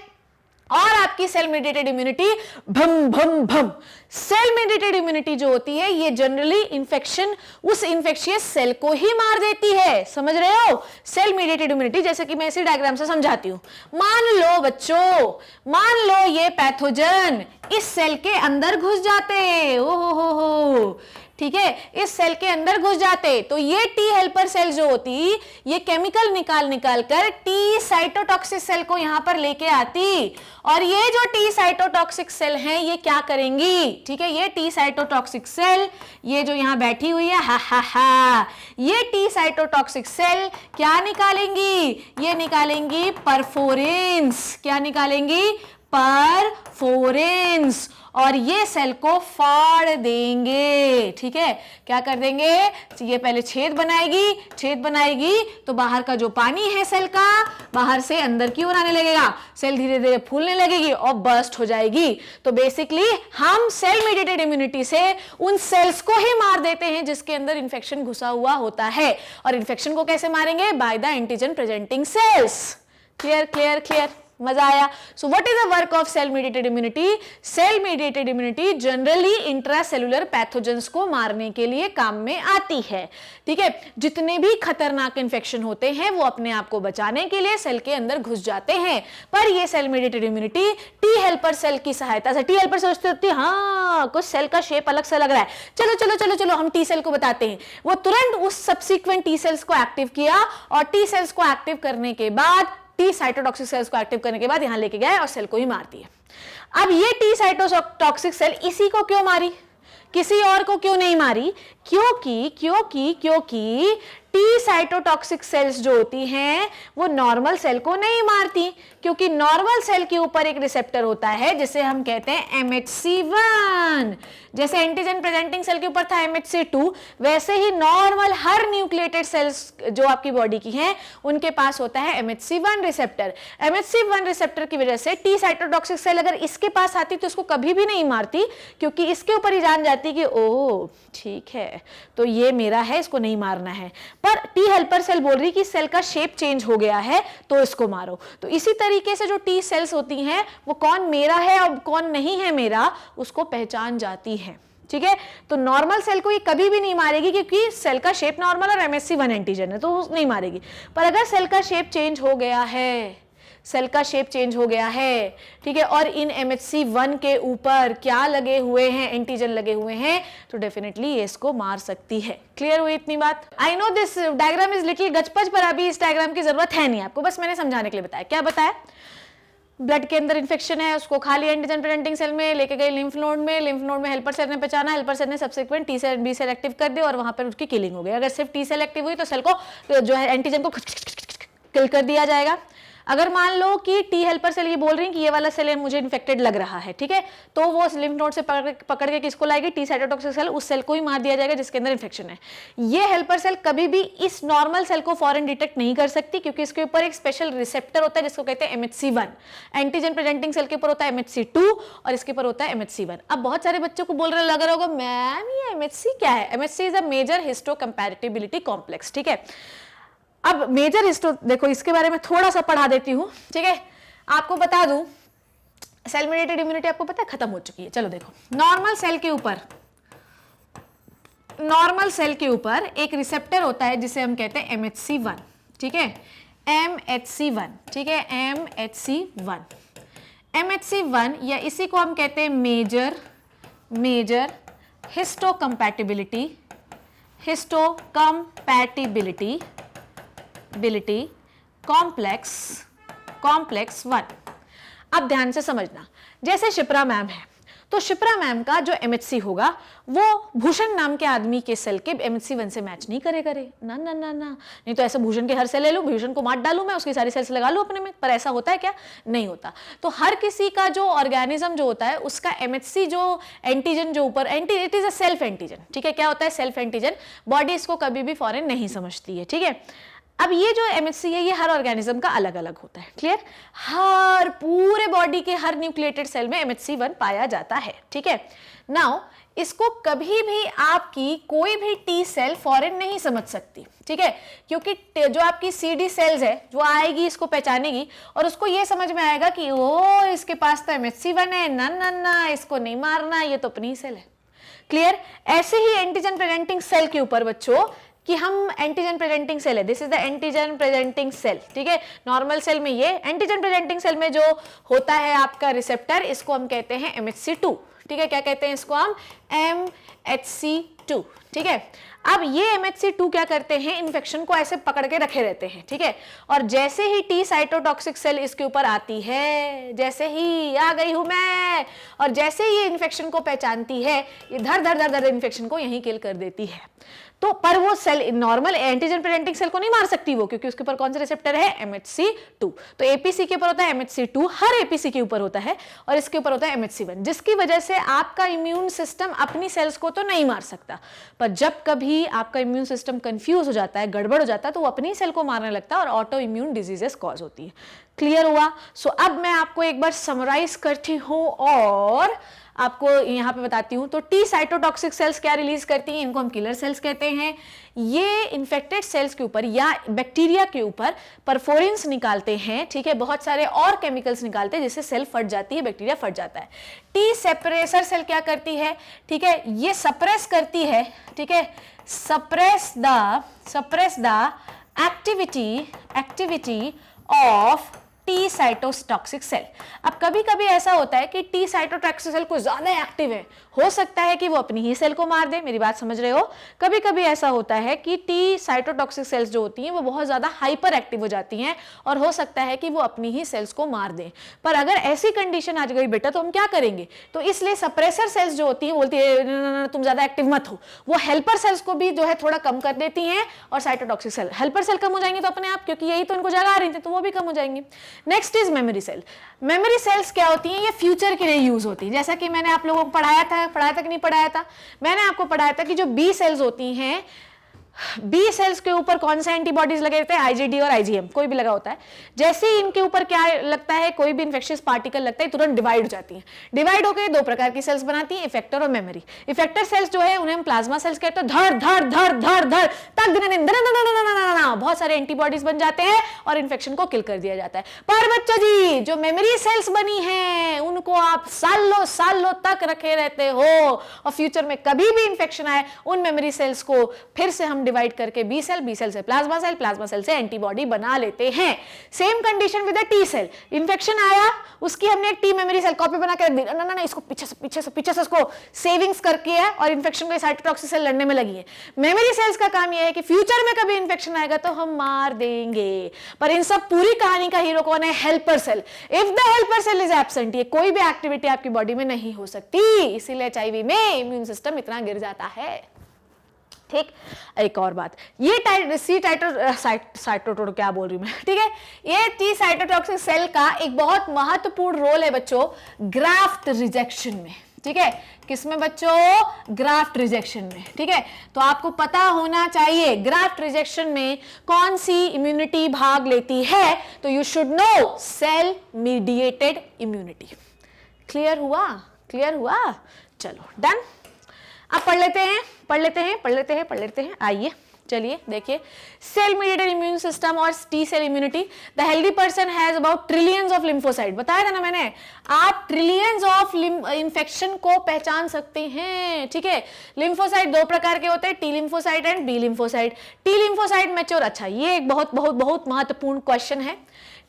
और आपकी सेल मेडिएटेड इम्यूनिटी भम भम भम। सेल मेडिएटेड इम्यूनिटी जो होती है ये जनरली इन्फेक्शन, उस इन्फेक्शियस सेल को ही मार देती है। समझ रहे हो, सेल मेडिएटेड इम्यूनिटी, जैसे कि मैं इसी डायग्राम से समझाती हूं। मान लो बच्चों, मान लो ये पैथोजन इस सेल के अंदर घुस जाते, ओ हो, ठीक है, इस सेल के अंदर घुस जाते, तो ये टी हेल्पर सेल जो होती ये केमिकल निकाल कर टी साइटोटॉक्सिक सेल को यहां पर लेके आती, और ये जो टी साइटोटॉक्सिक सेल हैं ये क्या करेंगी, ठीक है, ये टी साइटोटॉक्सिक सेल, ये जो यहां बैठी हुई है, हा, ये टी साइटोटॉक्सिक सेल क्या निकालेंगी, ये निकालेंगी परफोरेंस। क्या निकालेंगी, परफोरेंस, और ये सेल को फाड़ देंगे। ठीक है, क्या कर देंगे, ये पहले छेद बनाएगी तो बाहर का जो पानी है सेल का बाहर से अंदर की ओर आने लगेगा, सेल धीरे धीरे फूलने लगेगी और बर्स्ट हो जाएगी। तो बेसिकली हम सेल मेडिएटेड इम्यूनिटी से उन सेल्स को ही मार देते हैं जिसके अंदर इंफेक्शन घुसा हुआ होता है। और इंफेक्शन को कैसे मारेंगे, by the antigen presenting cells. Clear, मजा आया। So what is the work of cell mediated immunity, cell mediated immunity generally intracellular pathogens को मारने के लिए काम में आती है। ठीक है, जितने भी खतरनाक इंफेक्शन होते हैं वो अपने आप को बचाने के लिए सेल के अंदर घुस जाते हैं। पर ये cell mediated immunity T helper cell की सहायता से, टी हेल्पर सोचते होती है हाँ कुछ सेल का शेप अलग सा लग रहा है, चलो हम टी सेल को बताते हैं। वो तुरंत उस सब्सिक्वेंट टी सेल्स को एक्टिव किया और टी सेल्स को एक्टिव करने के बाद, टी साइटोटॉक्सिक सेल्स को एक्टिव करने के बाद यहां लेके गया और सेल को ही मार दिया। अब ये टी साइटोटॉक्सिक सेल इसी को क्यों मारी, किसी और को क्यों नहीं मारी, क्योंकि टी टी साइटोटॉक्सिक सेल्स जो होती हैं वो नॉर्मल सेल को नहीं मारती, क्योंकि नॉर्मल सेल के ऊपर एक रिसेप्टर होता है जिसे हम कहते हैं MHC1। जैसे एंटीजन प्रेजेंटिंग सेल के ऊपर था MHC2, वैसे ही नॉर्मल हर न्यूक्लिएटेड सेल्स जो आपकी बॉडी की हैं उनके पास होता है MHC1 रिसेप्टर। MHC1 रिसेप्टर की वजह से टी साइटोटॉक्सिक सेल अगर इसके पास आती तो इसको कभी भी नहीं मारती, क्योंकि इसके ऊपर ही जान जाती कि ओह ठीक है तो ये मेरा है, इसको नहीं मारना है। पर टी हेल्पर सेल बोल रही कि सेल का शेप चेंज हो गया है तो इसको मारो। तो इसी तरीके से जो टी सेल्स होती हैं वो कौन मेरा है और कौन नहीं है मेरा उसको पहचान जाती है। ठीक है, तो नॉर्मल सेल को ये कभी भी नहीं मारेगी, क्योंकि सेल का शेप नॉर्मल और MHC1 एंटीजन है तो नहीं मारेगी। पर अगर सेल का शेप चेंज हो गया है, सेल का शेप चेंज हो गया है, ठीक है, और इन MHC1 के ऊपर क्या लगे हुए हैं, एंटीजन लगे हुए हैं, तो डेफिनेटली ये इसको मार सकती है। क्लियर हुई इतनी बात? I know this diagram is little गचपच, पर अभी इस डायग्राम की जरूरत है नहीं आपको, बस मैंने समझाने के लिए बताया। क्या बताया? ब्लड के अंदर इन्फेक्शन है, उसको खा लिया एंटीजन प्रेजेंटिंग सेल में, लेके गए लिम्फ नोड में हेल्पर सेल ने पहचाना, हेल्पर सेल ने subsequent T cell B cell active कर दिया और वहां पर उसकी किलिंग हो गई। अगर सिर्फ टी सेल एक्टिव हुई तो सेल को जो है एंटीजन को किल कर दिया जाएगा। अगर मान लो कि टी हेल्पर सेल ये बोल रही है कि ये वाला सेल मुझे इन्फेक्टेड लग रहा है, ठीक है, तो वो लिम्फ नोड से पकड़ के किसको लाएगी? टी साइटोटॉक्सिक सेल, उस सेल को ही मार दिया जाएगा जिसके अंदर इन्फेक्शन है। ये हेल्पर सेल कभी भी इस नॉर्मल सेल को फॉरन डिटेक्ट नहीं कर सकती, क्योंकि इसके ऊपर एक स्पेशल रिसेप्टर होता है जिसको कहते हैं MHC1। एंटीजन प्रेजेंटिंग सेल के ऊपर होता है MHC2 और इसके ऊपर होता है MHC1। अब बहुत सारे बच्चों को बोल रहे लग रहा होगा मैम ये MHC क्या है? MHC is a major histocompatibility complex. ठीक है, अब मेजर हिस्टो देखो इसके बारे में थोड़ा सा पढ़ा देती हूं। ठीक है, आपको बता दूं सेल मेडिएटेड इम्यूनिटी आपको पता है खत्म हो चुकी है। चलो देखो, नॉर्मल सेल के ऊपर एक रिसेप्टर होता है जिसे हम कहते हैं MHC1। ठीक है, MHC1, ठीक है, MHC1 या इसी को हम कहते हैं मेजर हिस्टोकंपैटिबिलिटी कॉम्प्लेक्स 1। अब ध्यान से समझना, जैसे शिप्रा मैम है तो शिप्रा मैम का जो MHC होगा वो भूषण नाम के आदमी के सेल के MHC1 से मैच नहीं करे ना ना ना ना। नहीं तो ऐसे भूषण के हर सेल ले लूं, भूषण को मार डालूं मैं, उसकी सारी सेल्स लगा लूं अपने में, पर ऐसा होता है क्या? नहीं होता। तो हर किसी का जो ऑर्गेनिज्म जो होता है उसका MHC जो एंटीजन जो ऊपर it is a self antigen. ठीक है, क्या होता है? Self antigen. बॉडी इसको कभी भी फॉरेन नहीं समझती है। ठीक है, अब ये जो MHC है ये हर ऑर्गेनिज्म का अलग अलग होता है। क्लियर? हर पूरे बॉडी के हर न्यूक्लिएटेड सेल में MHC1 पाया जाता है। ठीक है, नाउ इसको कभी भी आपकी कोई भी टी सेल फॉरेन नहीं समझ सकती। ठीक है, क्योंकि जो आपकी CD सेल्स है जो आएगी इसको पहचानेगी और उसको ये समझ में आएगा कि ओ इसके पास तो MHC1 है, ना ना ना इसको नहीं मारना, ये तो अपनी सेल है। क्लियर? ऐसे ही एंटीजन प्रेजेंटिंग सेल के ऊपर बच्चों कि हम एंटीजन प्रेजेंटिंग सेल है, this is the antigen presenting cell. ठीक है, नॉर्मल सेल में ये एंटीजन प्रेजेंटिंग सेल में जो होता है आपका रिसेप्टर, इसको हम कहते हैं MHC2। ठीक है, क्या कहते हैं इसको हम? MHC2। ठीक है, अब ये MHC2 क्या करते हैं? इन्फेक्शन को ऐसे पकड़ के रखे रहते हैं। ठीक है, और जैसे ही टी साइटोटॉक्सिक सेल इसके ऊपर आती है, जैसे ही आ गई हूं मैं, और जैसे ही ये इन्फेक्शन को पहचानती है, ये धर इन्फेक्शन को यहीं किल कर देती है। तो पर वो cell normal antigen presenting cell को नहीं मार सकती वो, क्योंकि उसके ऊपर कौन सा रिसेप्टर है? MHC2। तो APC के ऊपर होता है MHC2, हर APC के ऊपर होता है, और इसके ऊपर होता है MHC1, जिसकी वजह से आपका इम्यून सिस्टम अपनी सेल्स को तो नहीं मार सकता, पर जब कभी आपका इम्यून सिस्टम कंफ्यूज हो जाता है, गड़बड़ हो जाता है, तो वो अपनी सेल को मारने लगता है और ऑटो इम्यून डिजीजेस कॉज होती है। क्लियर हुआ? सो अब मैं आपको एक बार समराइज करती हूं और आपको यहाँ पे बताती हूँ। तो टी साइटोटॉक्सिक सेल्स क्या रिलीज करती हैं? इनको हम किलर सेल्स कहते हैं। ये इन्फेक्टेड सेल्स के ऊपर या बैक्टीरिया के ऊपर परफोरिन्स निकालते हैं। ठीक है, बहुत सारे और केमिकल्स निकालते हैं जिससे सेल फट जाती है, बैक्टीरिया फट जाता है। टी सेपरेसर सेल क्या करती है? ठीक है, ये सप्रेस करती है। ठीक है, suppress the activity of T cytotoxic cell. अब कभी कभी ऐसा होता है कि टी साइटोटॉक्सिक सेल कुछ ज्यादा एक्टिव है, हो सकता है कि वो अपनी ही सेल को मार दे, मेरी बात समझ रहे हो। कभी कभी ऐसा होता है कि टी साइटोटॉक्सिक सेल्स जो होती हैं वो बहुत ज्यादा हाइपर एक्टिव हो जाती हैं और हो सकता है कि वो अपनी ही सेल्स को मार दें। पर अगर ऐसी कंडीशन आ गई बेटा तो हम क्या करेंगे, तो इसलिए सप्रेसर सेल्स जो होती हैं बोलती है तुम ज्यादा एक्टिव मत हो, वो हेल्पर सेल्स को भी जो है थोड़ा कम कर देती हैं और साइटोटॉक्सिक सेल, हेल्पर सेल कम हो जाएंगे तो अपने आप, क्योंकि यही तो इनको जगा रही थी, तो वो भी कम हो जाएंगी। Next is memory cell. Memory cells क्या होती हैं, ये फ्यूचर के लिए यूज होती है। जैसा कि मैंने आप लोगों को पढ़ाया था कि नहीं पढ़ाया था, मैंने आपको पढ़ाया था कि जो बी सेल्स होती हैं, बी सेल्स के ऊपर कौन से एंटीबॉडीज लगे रहते हैं, आईजीडी और आईजीएम, कोई भी लगा होता है। जैसे ही इनके ऊपर क्या लगता है, कोई भी इन्फेक्शियस पार्टिकल लगता है, तुरंत डिवाइड हो जाती हैं। डिवाइड होकर दो प्रकार की सेल्स बनाती हैं, इफेक्टर और मेमोरी। इफेक्टर सेल्स जो है उन्हें हम प्लाज्मा सेल्स कहते हैं। धड़ धड़ धड़ धड़ धड़ तक बहुत सारे एंटीबॉडीज बन जाते हैं और इन्फेक्शन को किल कर दिया जाता है। पर बच्चों जी, जो मेमोरी सेल्स बनी हैं उनको आप सालों तक रखे रहते हो और फ्यूचर में कभी भी इंफेक्शन आए, उन मेमोरी सेल्स को फिर से हम डिवाइड करके बी सेल से प्लाज्मा सेल से एंटीबॉडी बना लेते हैं। Same condition with T cell, infection आया, उसकी हमने एक टी मेमोरी सेल कॉपी बना के रख दी, ना इसको पीछे से इसको सेविंग्स करके है और इंफेक्शन के साइटोटॉक्सिक सेल लड़ने में लगी है। मेमोरी सेल्स का काम यह है कि फ्यूचर में कभी इंफेक्शन आएगा तो हम मार देंगे। पर इन सब पूरी कहानी का हीरो कौन है, helper cell. If the helper cell is absent, ये कोई भी एक्टिविटी आपकी बॉडी में नहीं हो सकती, इसीलिए एचआईवी में इम्यून सिस्टम इतना गिर जाता है। ठीक, एक और बात, ये साइटोटो क्या बोल रही हूं मैं, ठीक है, ये टी साइटोटॉक्सिक सेल का एक बहुत महत्वपूर्ण रोल है बच्चों ग्राफ्ट रिजेक्शन में। ठीक है, किसमें बच्चों, ग्राफ्ट रिजेक्शन में। ठीक है, तो आपको पता होना चाहिए ग्राफ्ट रिजेक्शन में कौन सी इम्यूनिटी भाग लेती है, तो you should know cell mediated immunity. Clear हुआ? चलो डन। अब पढ़ लेते हैं। आइए चलिए देखिए, सेल मीडिएटेड इम्यून सिस्टम और T cell immunity. The healthy person has about trillions of lymphocyte, बताया था ना मैंने, आप ट्रिलियंस ऑफ इंफेक्शन को पहचान सकते हैं। ठीक है, लिम्फोसाइट दो प्रकार के होते हैं, T lymphocyte and B lymphocyte. T lymphocyte mature, अच्छा ये एक बहुत महत्वपूर्ण क्वेश्चन है।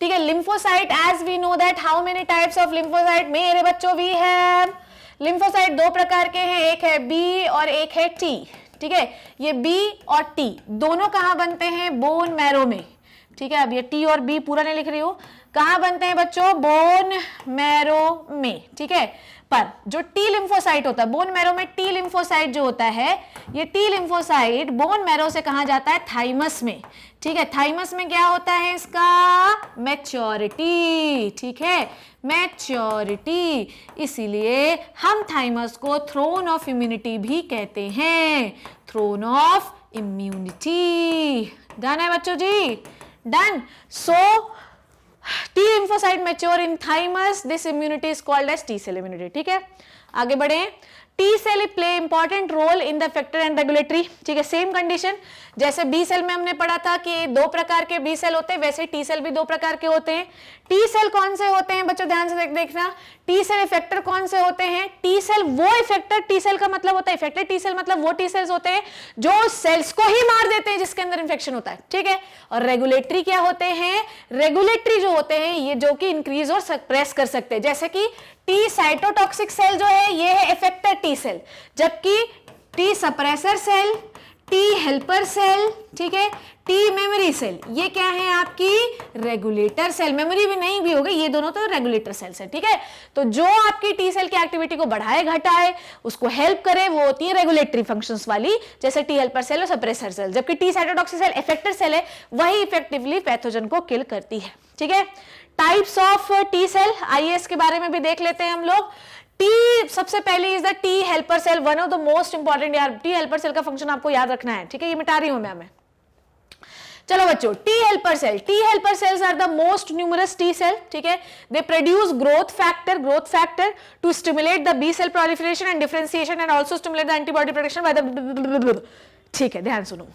ठीक है, lymphocyte as we know that how many types of lymphocyte मेरे बच्चों वी हैव। लिम्फोसाइट दो प्रकार के हैं, एक है बी और एक है टी। ठीक है, ये बी और टी दोनों कहां बनते हैं, बोन मैरो में। ठीक है, अब ये टी और बी पूरा नहीं लिख रही हूं, कहां बनते हैं बच्चों, बोन मैरो में। ठीक है, पर जो टी लिम्फोसाइट होता है बोन मैरो में, टी लिम्फोसाइट जो होता है, ये टी लिम्फोसाइट बोन मैरो से कहां जाता है, थाइमस में। ठीक है, थाइमस में क्या होता है इसका, मैच्योरिटी। ठीक है, मैच्योरिटी, इसीलिए हम थाइमस को थ्रोन ऑफ इम्यूनिटी भी कहते हैं, थ्रोन ऑफ इम्यूनिटी। डन है बच्चों जी, done. So T lymphocyte mature in thymus, this immunity is called as T cell immunity। ठीक है, आगे बढ़े। T cell play important role in the effector and regulatory। ठीक है, सेम कंडीशन जैसे B cell में हमने पढ़ा था कि दो प्रकार के बी सेल होते हैं, वैसे टी सेल भी दो प्रकार के होते हैं। टी सेल कौन से होते हैं बच्चों, ध्यान से देखना, टी सेल इफेक्टर कौन से होते हैं, टी सेल वो इफेक्टर, टी सेल का मतलब होता है इफेक्टर, टी सेल मतलब वो टी सेल्स होते हैं जो सेल्स को ही मार देते हैं जिसके अंदर इंफेक्शन होता है। ठीक है, और रेगुलेटरी क्या होते हैं, रेगुलेटरी जो होते हैं ये जो कि इंक्रीज और सप्रेस कर सकते हैं, जैसे कि टी साइटोटॉक्सिक सेल जो है ये है इफेक्टर टी सेल, जबकि T suppressor cell, T helper cell, ठीक है, टी मेमोरी सेल, ये क्या है आपकी रेगुलेटर सेल। मेमोरी भी नहीं भी हो गई, ये दोनों तो रेगुलेटर सेल्स है। ठीक है, तो जो आपकी टी सेल की एक्टिविटी को बढ़ाए घटाए उसको हेल्प करे वो होती है रेगुलेटरी फंक्शंस वाली, जैसे टी हेल्पर सेल और सप्रेसर सेल, जबकि T cytotoxic cell effector cell है, वही इफेक्टिवली पैथोजन को किल करती है। ठीक है, टाइप्स ऑफ टी सेल, आइए इसके बारे में भी देख लेते हैं हम लोग। टी सबसे पहले is the T helper cell, one of the most important. यार टी हेल्पर सेल का फंक्शन आपको याद रखना है। ठीक है, ये मिटा रही हूं मैं। चलो बच्चों, T helper cells are the most numerous T cell. ठीक है, they produce growth factor to stimulate the B cell proliferation and differentiation and also stimulate the antibody production by the. ठीक है, ध्यान सुनो,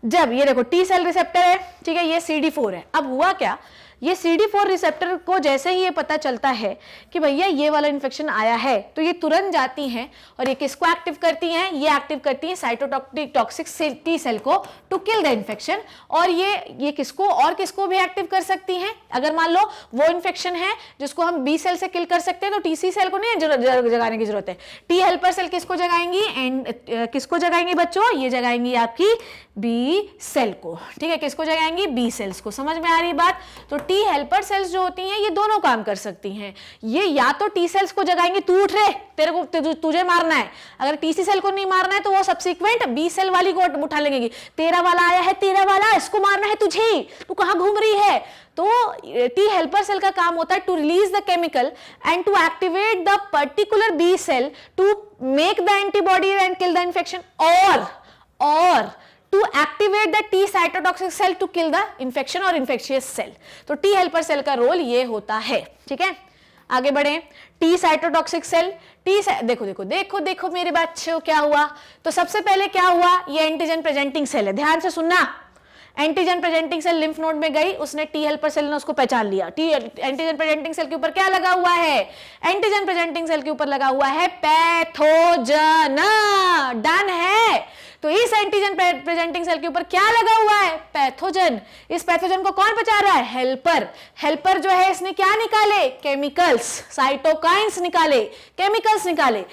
जब ये देखो टी सेल रिसेप्टर है, ठीक है, ये CD4 है। अब हुआ क्या, ये CD4 रिसेप्टर को जैसे ही ये पता चलता है कि भैया ये वाला इन्फेक्शन आया है, तो ये तुरंत जाती हैं और ये किसको एक्टिव करती हैं, ये एक्टिव करती हैं साइटोटॉक्सिक टी सेल को टू किल द इन्फेक्शन। और ये किसको भी एक्टिव कर सकती हैं। अगर मान लो वो इन्फेक्शन है जिसको हम बी सेल से किल कर सकते हैं, तो टीसी सेल को नहीं जगाने की जरूरत है। टी हेल्पर सेल किसको जगाएंगी, एंड किसको जगाएंगी बच्चों, ये जगाएंगी आपकी बी सेल को, ठीक है, किसको जगाएंगी, बी सेल्स को। समझ में आ रही बात। तो टी हेल्पर सेल्स जो होती हैं ये दोनों काम कर सकती हैं। ये या तो टी सेल्स को जगाएंगी, तू उठ रे, तेरे को तुझे मारना है। अगर टीसी सेल को नहीं मारना है तो वो सब्सिक्वेंट बी सेल वाली को उठा लेंगी, तेरा वाला आया है, तेरा वाला, इसको मारना है तुझे, तू कहां घूम रही है। तो टी हेल्पर सेल का काम होता है to release the chemical and to activate the particular B cell to make the antibody and kill the infection, और to activate the T cytotoxic cell to kill the infection और infectious cell। तो T helper cell का role ये होता है, ठीक है। आगे बढ़े, T cytotoxic cell, देखो मेरे बच्चों क्या हुआ। तो सबसे पहले क्या हुआ, ये एंटीजन प्रेजेंटिंग सेल है, ध्यान से सुनना। Antigen presenting cell lymph node में गई, उसने टी हेल्पर सेल ने उसको पहचान लिया। एंटीजन प्रेजेंटिंग सेल के ऊपर क्या लगा हुआ है, एंटीजन प्रेजेंटिंग सेल के ऊपर लगा हुआ है पैथोजन, डन है। तो इस एंटीजन प्रेजेंटिंग सेल के ऊपर क्या लगा हुआ है, पैथोजन। इस पैथोजन को कौन पहचान रहा है, हेल्पर जो है इसने क्या निकाले, केमिकल्स, साइटोकाइंस निकाले, केमिकल्स निकाले।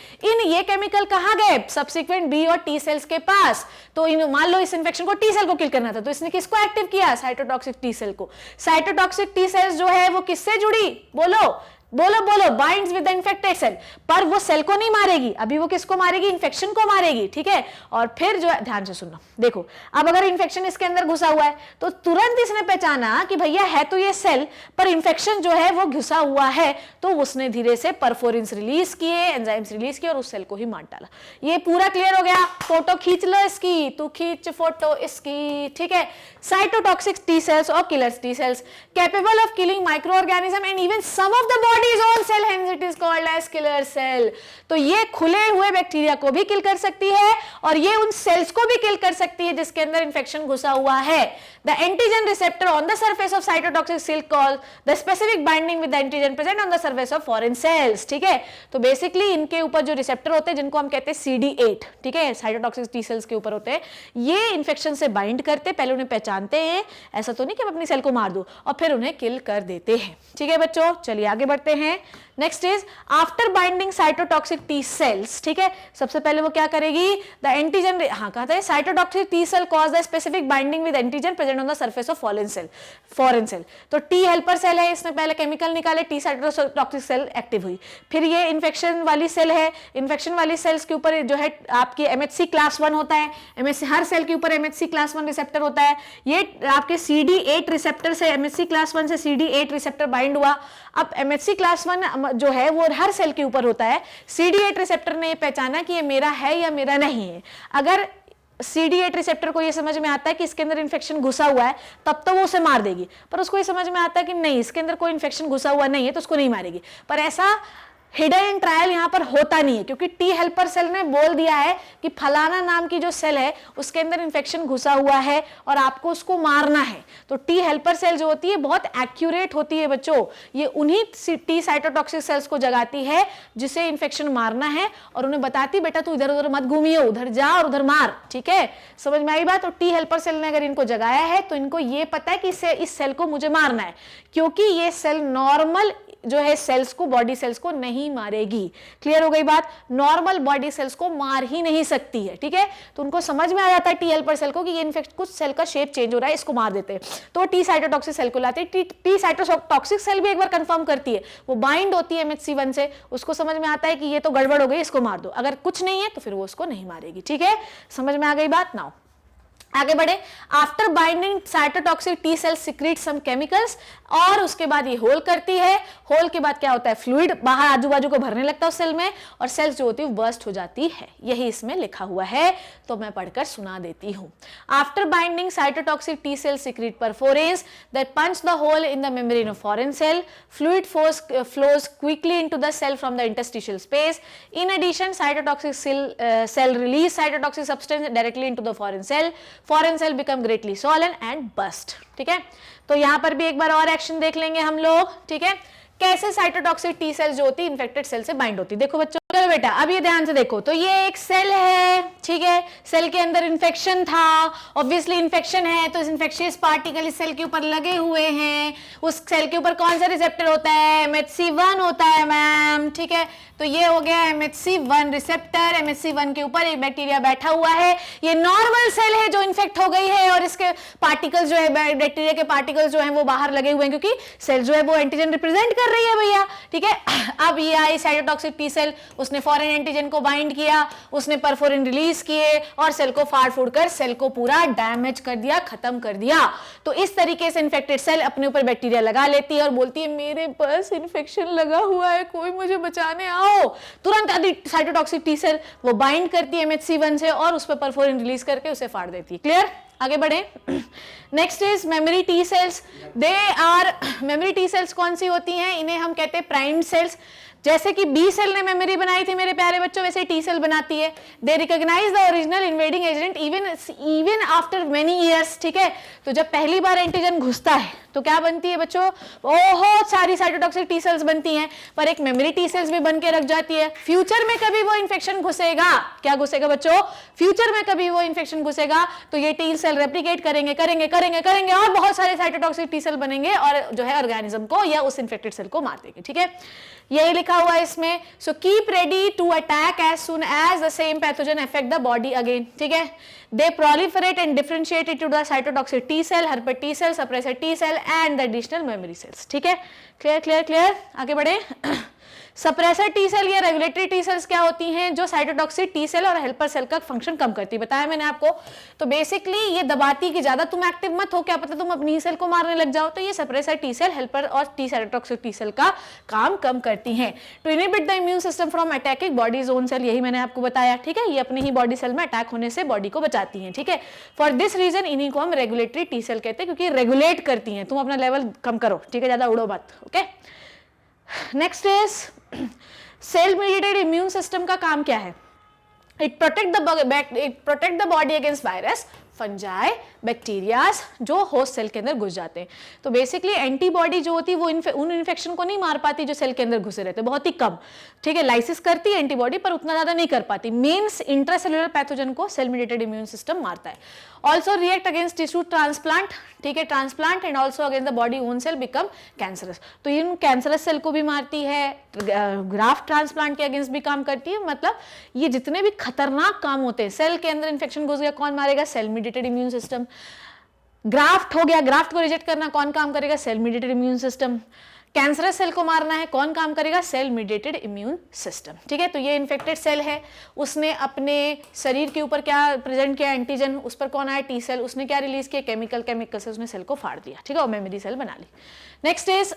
ये केमिकल कहां गए, सब्सिक्वेंट बी और टी सेल्स के पास। तो मान लो इस इन्फेक्शन को टी सेल को किल करना था, तो इसने किसको एक्टिव किया, साइटोटॉक्सिक टी सेल को। साइटोटॉक्सिक टी सेल्स जो है वो किससे जुड़ी, बोलो, binds with the infected cell, पर वो सेल को नहीं मारेगी, अभी वो किसको मारेगी, इन्फेक्शन को मारेगी, ठीक है। और फिर जो है, ध्यान से सुनना, देखो अब अगर इन्फेक्शन इसके अंदर घुसा हुआ है तो तुरंत इसने पहचाना कि भैया है तो ये सेल, पर इन्फेक्शन जो है वो घुसा हुआ है, तो उसने धीरे से परफोरिन्स रिलीज किए, एंजाइम्स रिलीज किए और उस सेल को ही मार डाला। ये पूरा क्लियर हो गया। फोटो खींच लो इसकी, तू खींच फोटो इसकी, ठीक है। साइटोटॉक्सिक टी सेल्स और killer T cells capable of killing micro organism and even some of the body's own cell, hence it is called as killer cell. तो ये खुले हुए बैक्टीरिया को भी किल कर सकती है और ये उन सेल्स को भी किल कर सकती है जिसके अंदर इंफेक्शन घुसा हुआ है। The antigen receptor on the surface of cytotoxic cell call the specific binding with the antigen present on the surface of foreign cells, ठीक है। तो बेसिकली इनके ऊपर जो रिसेप्टर होते हैं जिनको हम कहते हैं CD8, ठीक है, साइटोटॉक्सिक टी सेल्स के ऊपर होते हैं, ये इन्फेक्शन से बाइंड करते, पहले उन्हें पहचानते हैं, ऐसा तो नहीं कि मैं अपनी सेल को मार दूं, और फिर उन्हें किल कर देते हैं, ठीक है बच्चों। चलिए आगे बढ़ते हैं। Next is after binding cytotoxic T sales, ठीक है। सबसे पहले वो क्या करेगी, द एंटीजन, कहता है cytotoxic T cell cause the specific binding with antigen present on the surface of foreign cell. तो टी हेल्पर सेल है, इसने पहले केमिकल निकाले, टी साइटोटॉक्सिक सेल एक्टिव हुई। फिर ये इन्फेक्शन वाली सेल है, इन्फेक्शन वाली सेल्स के ऊपर जो है आपकी MHC क्लास 1 होता है, MHC हर सेल के ऊपर MHC क्लास 1 रिसेप्टर होता है। ये आपके CD8 रिसेप्टर से MHC क्लास 1 से CD8 रिसेप्टर बाइंड हुआ। अब MHC क्लास 1 जो है वो हर सेल के ऊपर होता है। CD8 रिसेप्टर ने ये पहचाना कि ये मेरा है या मेरा नहीं है। अगर CD8 रिसेप्टर को ये समझ में आता है कि इसके अंदर इन्फेक्शन घुसा हुआ है, तब तो वो उसे मार देगी, पर उसको ये समझ में आता है कि नहीं, इसके अंदर कोई इन्फेक्शन घुसा हुआ नहीं है, तो उसको नहीं मारेगी। पर ऐसा हिडन ट्रायल यहां पर होता नहीं है, क्योंकि टी हेल्पर सेल ने बोल दिया है कि फलाना नाम की जो सेल है उसके अंदर इन्फेक्शन घुसा हुआ है और आपको उसको मारना है। तो टी हेल्पर सेल जो होती है बहुत एक्यूरेट होती है बच्चों, ये उन्हीं टी साइटोटॉक्सिक सेल्स को जगाती है जिसे इन्फेक्शन मारना है, और उन्हें बताती बेटा तू इधर उधर मत घूमियो, उधर जा और उधर मार, ठीक है, समझ में आई बात। तो टी हेल्पर सेल ने अगर इनको जगाया है तो इनको ये पता है कि इस सेल को मुझे मारना है, क्योंकि ये सेल नॉर्मल जो है सेल्स को, बॉडी सेल्स को नहीं मारेगी। क्लियर हो गई बात, नॉर्मल बॉडी सेल्स को मार ही नहीं सकती है, ठीक है। तो उनको समझ में आ जाता है टी हेल्पर सेल को कि ये इनफेक्ट कुछ सेल का शेप चेंज हो रहा है, इसको मार देते हैं, तो टी साइटोटॉक्सिक सेल को लाते हैं। टी साइटोटॉक्सिक सेल भी एक बार कंफर्म करती है, वो बाइंड होती है MHC1 से, उसको समझ में आता है कि ये तो गड़बड़ हो गई, इसको मार दो। अगर कुछ नहीं है तो फिर वो उसको नहीं मारेगी, ठीक है, समझ में आ गई बात। नाउ आगे बढ़े। After binding cytotoxic T cell secrete some chemicals, और उसके बाद ये होल करती है। होल के बाद क्या होता है, फ्लूइड बाहर आजू बाजू को भरने लगता है उस सेल में, और सेल्स जो होती है बर्स्ट हो जाती है। यही इसमें लिखा हुआ है, तो मैं पढ़कर सुना देती हूँ। After binding cytotoxic T cell secrete perforins that punch the hole in the membrane of foreign cell, fluid flows quickly into the cell from the interstitial space. In addition, cytotoxic cell release cytotoxic substance directly into the foreign cell. Foreign cell become greatly swollen and burst. ठीक है, तो यहां पर भी एक बार और action देख लेंगे हम लोग। ठीक है, कैसे साइटोटॉक्सिक टी सेल्स जो होती है इन्फेक्टेड सेल से बाइंड होती है। देखो बच्चों, चलो बेटा अब ये ध्यान से देखो, तो ये एक सेल है, ठीक है, सेल के अंदर इन्फेक्शन था, ऑब्वियसली इन्फेक्शन है तो इन्फेक्शियस पार्टिकल इस सेल के ऊपर लगे हुए हैं। उस सेल के ऊपर कौन सा रिसेप्टर होता है, MHC1 होता है मैम। ठीक है, तो ये हो गया MHC1 रिसेप्टर, MHC1 के ऊपर एक बैक्टीरिया बैठा हुआ है। ये नॉर्मल सेल है जो इन्फेक्ट हो गई है और इसके पार्टिकल्स जो है, बैक्टीरिया के पार्टिकल्स जो है वो बाहर लगे हुए हैं, क्योंकि सेल जो है वो एंटीजन रिप्रेजेंट कर रही है भैया। ठीक है, अब ये आई साइटोटॉक्सिक टी सेल, उसने फॉरेन एंटीजन को बाइंड किया, उसने परफोरिन रिलीज किए और सेल को फाड़ फूड़ कर सेल को पूरा डैमेज कर दिया, खत्म कर दिया। तो इस तरीके से इन्फेक्टेड सेल अपने ऊपर बैक्टीरिया लगा लेती है और बोलती है मेरे पास इन्फेक्शन लगा हुआ है, कोई मुझे बचाने आओ। तुरंत साइटोटॉक्सिक टी सेल वो बाइंड करती है MHC1 से और उस पर परफोरिन रिलीज करके उसे फाड़ देती है। क्लियर, आगे बढ़े। Next is memory T cells. They are, memory T cells कौन सी होती हैं, इन्हें हम कहते हैं प्राइम्ड सेल्स। जैसे कि बी सेल ने मेमोरी बनाई थी मेरे प्यारे बच्चों, वैसे टी सेल बनाती है। They recognise the original invading agent even after many years. ठीक है, तो जब पहली बार एंटीजन घुसता है तो क्या बनती है बच्चों, बहुत सारी साइटोटॉक्सिक टी सेल्स बनती हैं, पर एक मेमोरी टी सेल्स भी बन के रख जाती है। फ्यूचर में कभी वो इन्फेक्शन घुसेगा, क्या घुसेगा बच्चों, फ्यूचर में कभी वो इन्फेक्शन घुसेगा तो ये टी सेल रेप्लिकेट करेंगे करेंगे करेंगे करेंगे और बहुत सारे साइटोटॉक्सिक टी सेल बनेंगे और जो है ऑर्गेनिज्म को या उस इन्फेक्टेड सेल को मार देंगे। ठीक है, यही लिखा हुआ है इसमें। So keep ready to attack as soon as the same pathogen affect the body again. ठीक है, they proliferate and differentiate into the cytotoxic T cell, helper T cell, suppressor T cell and the additional memory cells. ठीक है, clear clear clear, आगे बढ़े। Suppressor T cell या regulatory T cells क्या होती हैं, जो साइटोटॉक्सिक टी सेल और हेल्पर सेल का फंक्शन कम करती है, बताया मैंने आपको। तो बेसिकली ये दबाती कि ज्यादा तुम एक्टिव मत हो, क्या पता तुम अपनी सेल को मारने लग जाओ। तो ये सप्रेसर टी सेल, हेल्पर और टी साइटोटॉक्सिक टी सेल का काम कम करती हैं। To inhibit the immune system from attacking body's own cell, यही मैंने आपको बताया। ठीक है, ये अपने ही बॉडी सेल में अटैक होने से बॉडी को बचाती हैं। ठीक है, फॉर दिस रीजन इन्हीं को हम रेगुलेटरी टी सेल कहते हैं, क्योंकि रेगुलेट करती हैं। तुम अपना लेवल कम करो, ठीक है, ज्यादा उड़ो मत। Okay, next is cell mediated immune system का काम क्या है। It protect the body against virus, fungi, bacterias जो होस्ट सेल के अंदर घुस जाते हैं। तो बेसिकली एंटीबॉडी जो होती है वो उन इन्फेक्शन को नहीं मार पाती जो सेल के अंदर घुसे रहते हैं, बहुत ही कम। ठीक है, लाइसिस करती है एंटीबॉडी पर उतना ज्यादा नहीं कर पाती। मीन्स इंट्रासेलुलर पैथोजन को सेल मीडिएटेड इम्यून सिस्टम मारता है। Also react against tissue transplant, ठीक है, transplant and also against the body own cell become cancerous. तो इन कैंसरस सेल को भी मारती है, ग्राफ्ट ट्रांसप्लांट के अगेंस्ट भी काम करती है। मतलब ये जितने भी खतरनाक काम होते हैं, सेल के अंदर इन्फेक्शन घुस गया, कौन मारेगा, cell mediated immune system. Graft हो गया, ग्राफ्ट को रिजेक्ट करना कौन काम करेगा, cell mediated immune system. Cancerous cell को मारना है, कौन काम करेगा, सेल मीडिएटेड इम्यून सिस्टम। ठीक है, तो ये इन्फेक्टेड सेल है, उसने अपने शरीर के ऊपर क्या प्रेजेंट किया, एंटीजन, उस पर कौन आया, टी सेल, उसने क्या रिलीज किया, केमिकल से उसने सेल को फाड़ दिया। ठीक है, और मेमोरी सेल बना ली। नेक्स्ट इज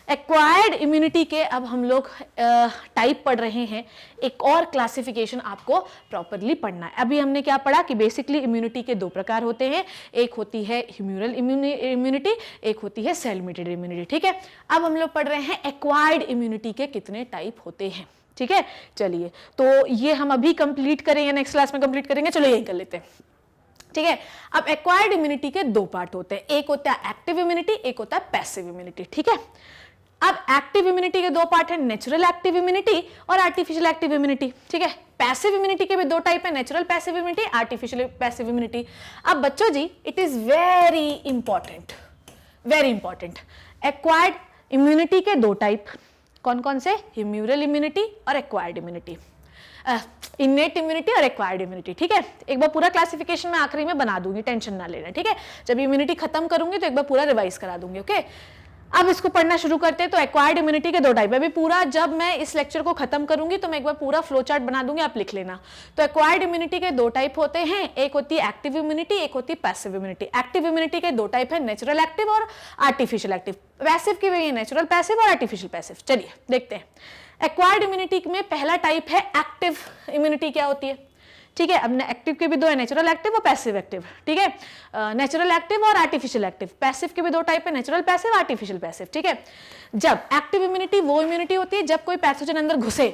एक्वायर्ड इम्यूनिटी के अब हम लोग टाइप पढ़ रहे हैं। एक और क्लासिफिकेशन आपको प्रॉपरली पढ़ना है। अभी हमने क्या पढ़ा कि बेसिकली इम्यूनिटी के दो प्रकार होते हैं, एक होती है ह्यूमरल इम्यूनिटी, एक होती है सेल मीडिएटेड इम्यूनिटी। ठीक है, अब हम लोग पढ़ रहे हैं एक्वायर्ड इम्यूनिटी के कितने टाइप होते हैं। ठीक है, चलिए तो ये हम अभी कंप्लीट करेंगे, नेक्स्ट क्लास में कंप्लीट करेंगे। चलो यही कर लेते हैं। ठीक है, अब एक्वायर्ड इम्यूनिटी के दो पार्ट होते हैं, एक होता है एक्टिव इम्यूनिटी, एक होता है पैसिव इम्यूनिटी। ठीक है, अब एक्टिव इम्यूनिटी के दो पार्ट है, नेचुरल एक्टिव इम्यूनिटी और आर्टिफिशियल एक्टिव इम्यूनिटी। ठीक है, पैसिव इम्यूनिटी के भी दो टाइप है, natural passive immunity, artificial passive immunity. अब बच्चों जी, it is very important, acquired immunity के दो टाइप कौन कौन से, ह्यूमरल इम्यूनिटी और एक्वायर्ड इम्यूनिटी, इनेट इम्यूनिटी और एक्वायर्ड इम्यूनिटी। ठीक है, एक बार पूरा क्लासिफिकेशन मैं आखिरी में बना दूंगी, टेंशन ना लेना। ठीक है, जब इम्यूनिटी खत्म करूंगी तो एक बार पूरा रिवाइज करा दूंगी। ओके, अब इसको पढ़ना शुरू करते हैं। तो एक्वायर्ड इम्यूनिटी के दो टाइप है। अभी पूरा जब मैं इस लेक्चर को खत्म करूंगी तो मैं एक बार पूरा फ्लो चार्ट बना दूंगी, आप लिख लेना। तो एक्वायर्ड इम्यूनिटी के दो टाइप होते हैं, एक होती है एक्टिव इम्यूनिटी, एक होती है पैसिव इम्यूनिटी। एक्टिव इम्यूनिटी के दो टाइप है, नेचुरल एक्टिव और आर्टिफिशियल एक्टिव। पैसिव की वही है नेचुरल पैसिव और आर्टिफिशियल पैसिव। चलिए देखते हैं। एक्वायर्ड इम्यूनिटी में पहला टाइप है एक्टिव इम्यूनिटी। क्या होती है, ठीक है, अब एक्टिव के भी दो है, नेचुरल एक्टिव और पैसिव एक्टिव। ठीक है, नेचुरल एक्टिव और आर्टिफिशियल एक्टिव। पैसिव के भी दो टाइप है, नेचुरल पैसिव, आर्टिफिशियल पैसिव। ठीक है, जब एक्टिव इम्यूनिटी वो इम्यूनिटी होती है जब कोई पैथोजन अंदर घुसे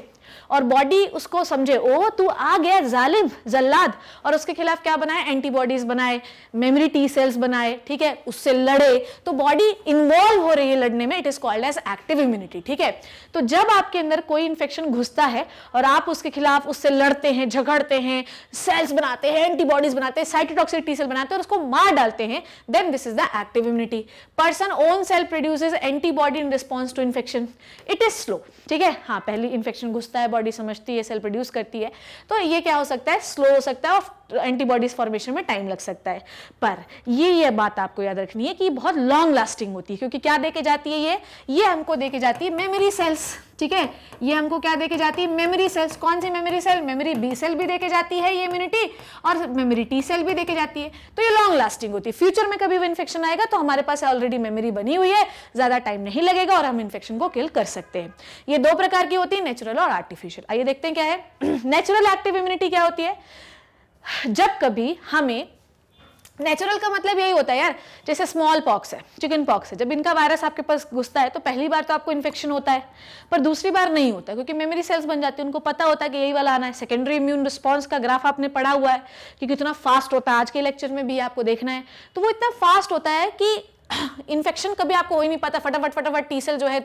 और बॉडी उसको समझे, ओ तू आ गया जालिम जल्लाद, और उसके खिलाफ क्या बनाए, एंटीबॉडीज बनाए, मेमोरी टी सेल्स बनाए, ठीक है, उससे लड़े, तो बॉडी इन्वॉल्व हो रही है लड़ने में, it is called as active immunity, ठीक है। तो जब आपके अंदर कोई इंफेक्शन घुसता है और आप उसके खिलाफ उससे लड़ते हैं, झगड़ते हैं, सेल्स बनाते हैं, एंटीबॉडीज बनाते हैं, साइटोटॉक्सिक टी सेल बनाते हैं और उसको मार डालते हैं, then this is the active immunity. Person own cell produces antibody in response to infection, it is slow, ठीक है। हाँ, पहली इंफेक्शन घुसता है, बॉडी समझती है, सेल प्रोड्यूस करती है, तो ये क्या हो सकता है, स्लो हो सकता है और एंटीबॉडीज फॉर्मेशन में टाइम लग सकता है। पर ये बात आपको याद रखनी है कि बहुत लॉन्ग लास्टिंग होती है, क्योंकि क्या देके जाती है, ये हमको देके जाती है मेमोरी सेल्स, ठीक है। ये हमको क्या देके जाती है, मेमोरी सेल्स। कौन सी memory cell, memory B cell भी देके जाती है ये इम्यूनिटी, और मेमोरी टी सेल भी देके जाती है, तो ये लॉन्ग लास्टिंग होती है। फ्यूचर में कभी भी इन्फेक्शन आएगा तो हमारे पास ऑलरेडी मेमोरी बनी हुई है, ज्यादा टाइम नहीं लगेगा और हम इन्फेक्शन को किल कर सकते हैं। ये दो प्रकार की होती है, नेचुरल और आर्टिफिशियल। आइए देखते हैं क्या है। नेचुरल एक्टिव इम्यूनिटी क्या होती है, जब कभी हमें, नेचुरल का मतलब यही होता है यार, जैसे स्मॉल पॉक्स है, चिकन पॉक्स है, जब इनका वायरस आपके पास घुसता है तो पहली बार तो आपको इन्फेक्शन होता है, पर दूसरी बार नहीं होता, क्योंकि मेमोरी सेल्स बन जाती है, उनको पता होता है कि यही वाला आना है। सेकेंडरी इम्यून रिस्पॉन्स का ग्राफ आपने पढ़ा हुआ है कि कितना फास्ट होता है, आज के लेक्चर में भी आपको देखना है, तो वो इतना फास्ट होता है कि इन्फेक्शन कभी आपको हो ही नहीं पाता, फटाफट टी सेल जो है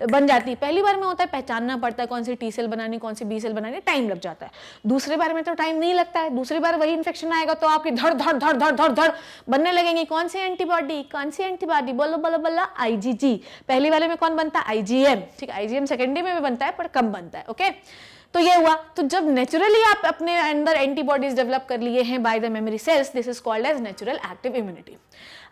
बन जाती है। पहली बार में होता है पहचानना पड़ता है कौन सी टी सेल बनानी, कौन सी बी सेल बनानी, टाइम लग जाता है। दूसरी बार में तो टाइम नहीं लगता है, दूसरी बार वही इन्फेक्शन आएगा तो आपकी धड़ धड़ धड़ धड़ धड़ धड़ बनने लगेंगी। कौन सी एंटीबॉडी, कौन सी एंटीबॉडी, बोलो बोलो बोलो, IgG। पहली वाले में कौन बनता है, IgM, ठीक है। IgM सेकेंडरी में भी बनता है पर कम बनता है, ओके। तो ये हुआ, तो जब नेचुरली आप अपने अंदर एंटीबॉडीज डेवलप कर लिए हैं by the memory cells, this is called as natural active immunity.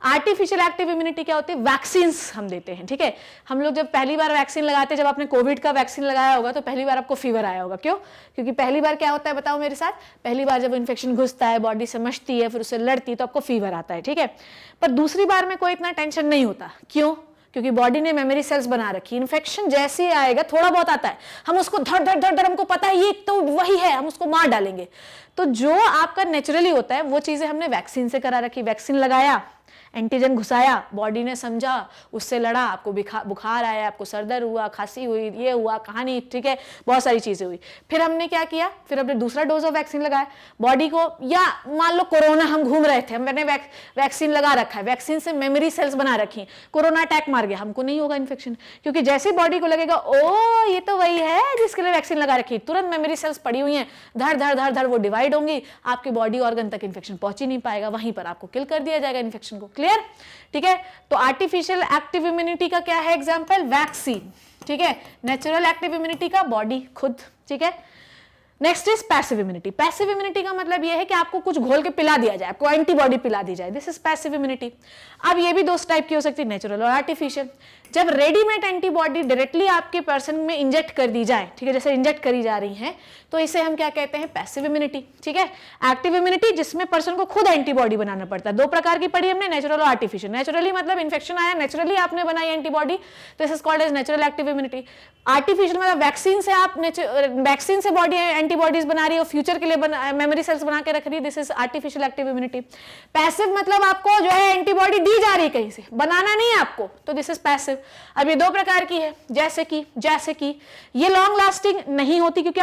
Artificial active immunity क्या होती है, वैक्सीन्स हम देते हैं, ठीक है। हम लोग जब पहली बार वैक्सीन लगाते हैं, जब आपने कोविड का वैक्सीन लगाया होगा तो पहली बार आपको फीवर आया होगा, क्यों, क्योंकि पहली बार क्या होता है बताओ मेरे साथ, पहली बार जब इन्फेक्शन घुसता है, बॉडी समझती है, फिर उससे लड़ती है तो आपको फीवर आता है, ठीक है। पर दूसरी बार में कोई इतना टेंशन नहीं होता, क्यों, क्योंकि बॉडी ने मेमोरी सेल्स बना रखी। इन्फेक्शन जैसे ही आएगा, थोड़ा बहुत आता है, हम उसको धड़ धड़ धड़ धड़, हमको पता है ये तो वही है, हम उसको मार डालेंगे। तो जो आपका नेचुरली होता है वो चीजें हमने वैक्सीन से करा रखी। वैक्सीन लगाया, एंटीजन घुसाया, बॉडी ने समझा, उससे लड़ा, आपको बुखार आया, आपको सरदर्द हुआ, खांसी हुई, ये हुआ, कहानी, ठीक है, बहुत सारी चीजें हुई। फिर हमने क्या किया, फिर हमने दूसरा डोज ऑफ वैक्सीन लगाया बॉडी को, या मान लो कोरोना हम घूम रहे थे, मैंने वैक्सीन लगा रखा है, वैक्सीन से मेमोरी सेल्स बना रखी, कोरोना अटैक मार गया, हमको नहीं होगा इन्फेक्शन, क्योंकि जैसे बॉडी को लगेगा ओ ये तो वही है जिसके लिए वैक्सीन लगा रखी, तुरंत मेमोरी सेल्स पड़ी हुई हैं, धड़ धड़ धड़ धड़ वो डिवाइड होंगी, आपके बॉडी ऑर्गन तक इन्फेक्शन पहुंच ही नहीं पाएगा, वहीं पर आपको किल कर दिया जाएगा इन्फेक्शन को। क्लियर, ठीक है। तो आर्टिफिशियल एक्टिव इम्यूनिटी का क्या है एग्जांपल, वैक्सीन, ठीक है। नेचुरल एक्टिव इम्यूनिटी का बॉडी खुद, ठीक है। Next is passive immunity. Passive immunity का मतलब यह है कि आपको कुछ घोल के पिला दिया जाए, आपको एंटीबॉडी पिला दी जाए, दिस इज पैसिव इम्यूनिटी। अब ये भी दो टाइप की हो सकती है, नेचुरल और आर्टिफिशियल। जब रेडीमेड एंटीबॉडी डायरेक्टली आपके पर्सन में इंजेक्ट कर दी जाए, ठीक है, जैसे इंजेक्ट करी जा रही है, तो इसे हम क्या कहते हैं, पैसिव इम्यूनिटी, ठीक है। एक्टिव इम्यूनिटी जिसमें पर्सन को खुद एंटीबॉडी बनाना पड़ता है। दो प्रकार की पढ़ी हमने, नेचुरल और आर्टिफिशियल। नेचुरली मतलब इन्फेक्शन आया, नेचुरली आपने बनाई antibody, this is called as natural active immunity. Artificial मतलब वैक्सीन से आप वैक्सीन से बॉडी एंटीबॉडीज बना रही है, फ्यूचर के लिए मेमोरी सेल्स बना के रख रही है, this is artificial active immunity. Passive मतलब आपको जो है एंटीबॉडी दी जा रही है कहीं से, बनाना नहीं है आपको, तो दिस इज पैसिव। अब ये दो प्रकार की है, जैसे कि ये लॉन्ग लास्टिंग नहीं होती, क्योंकि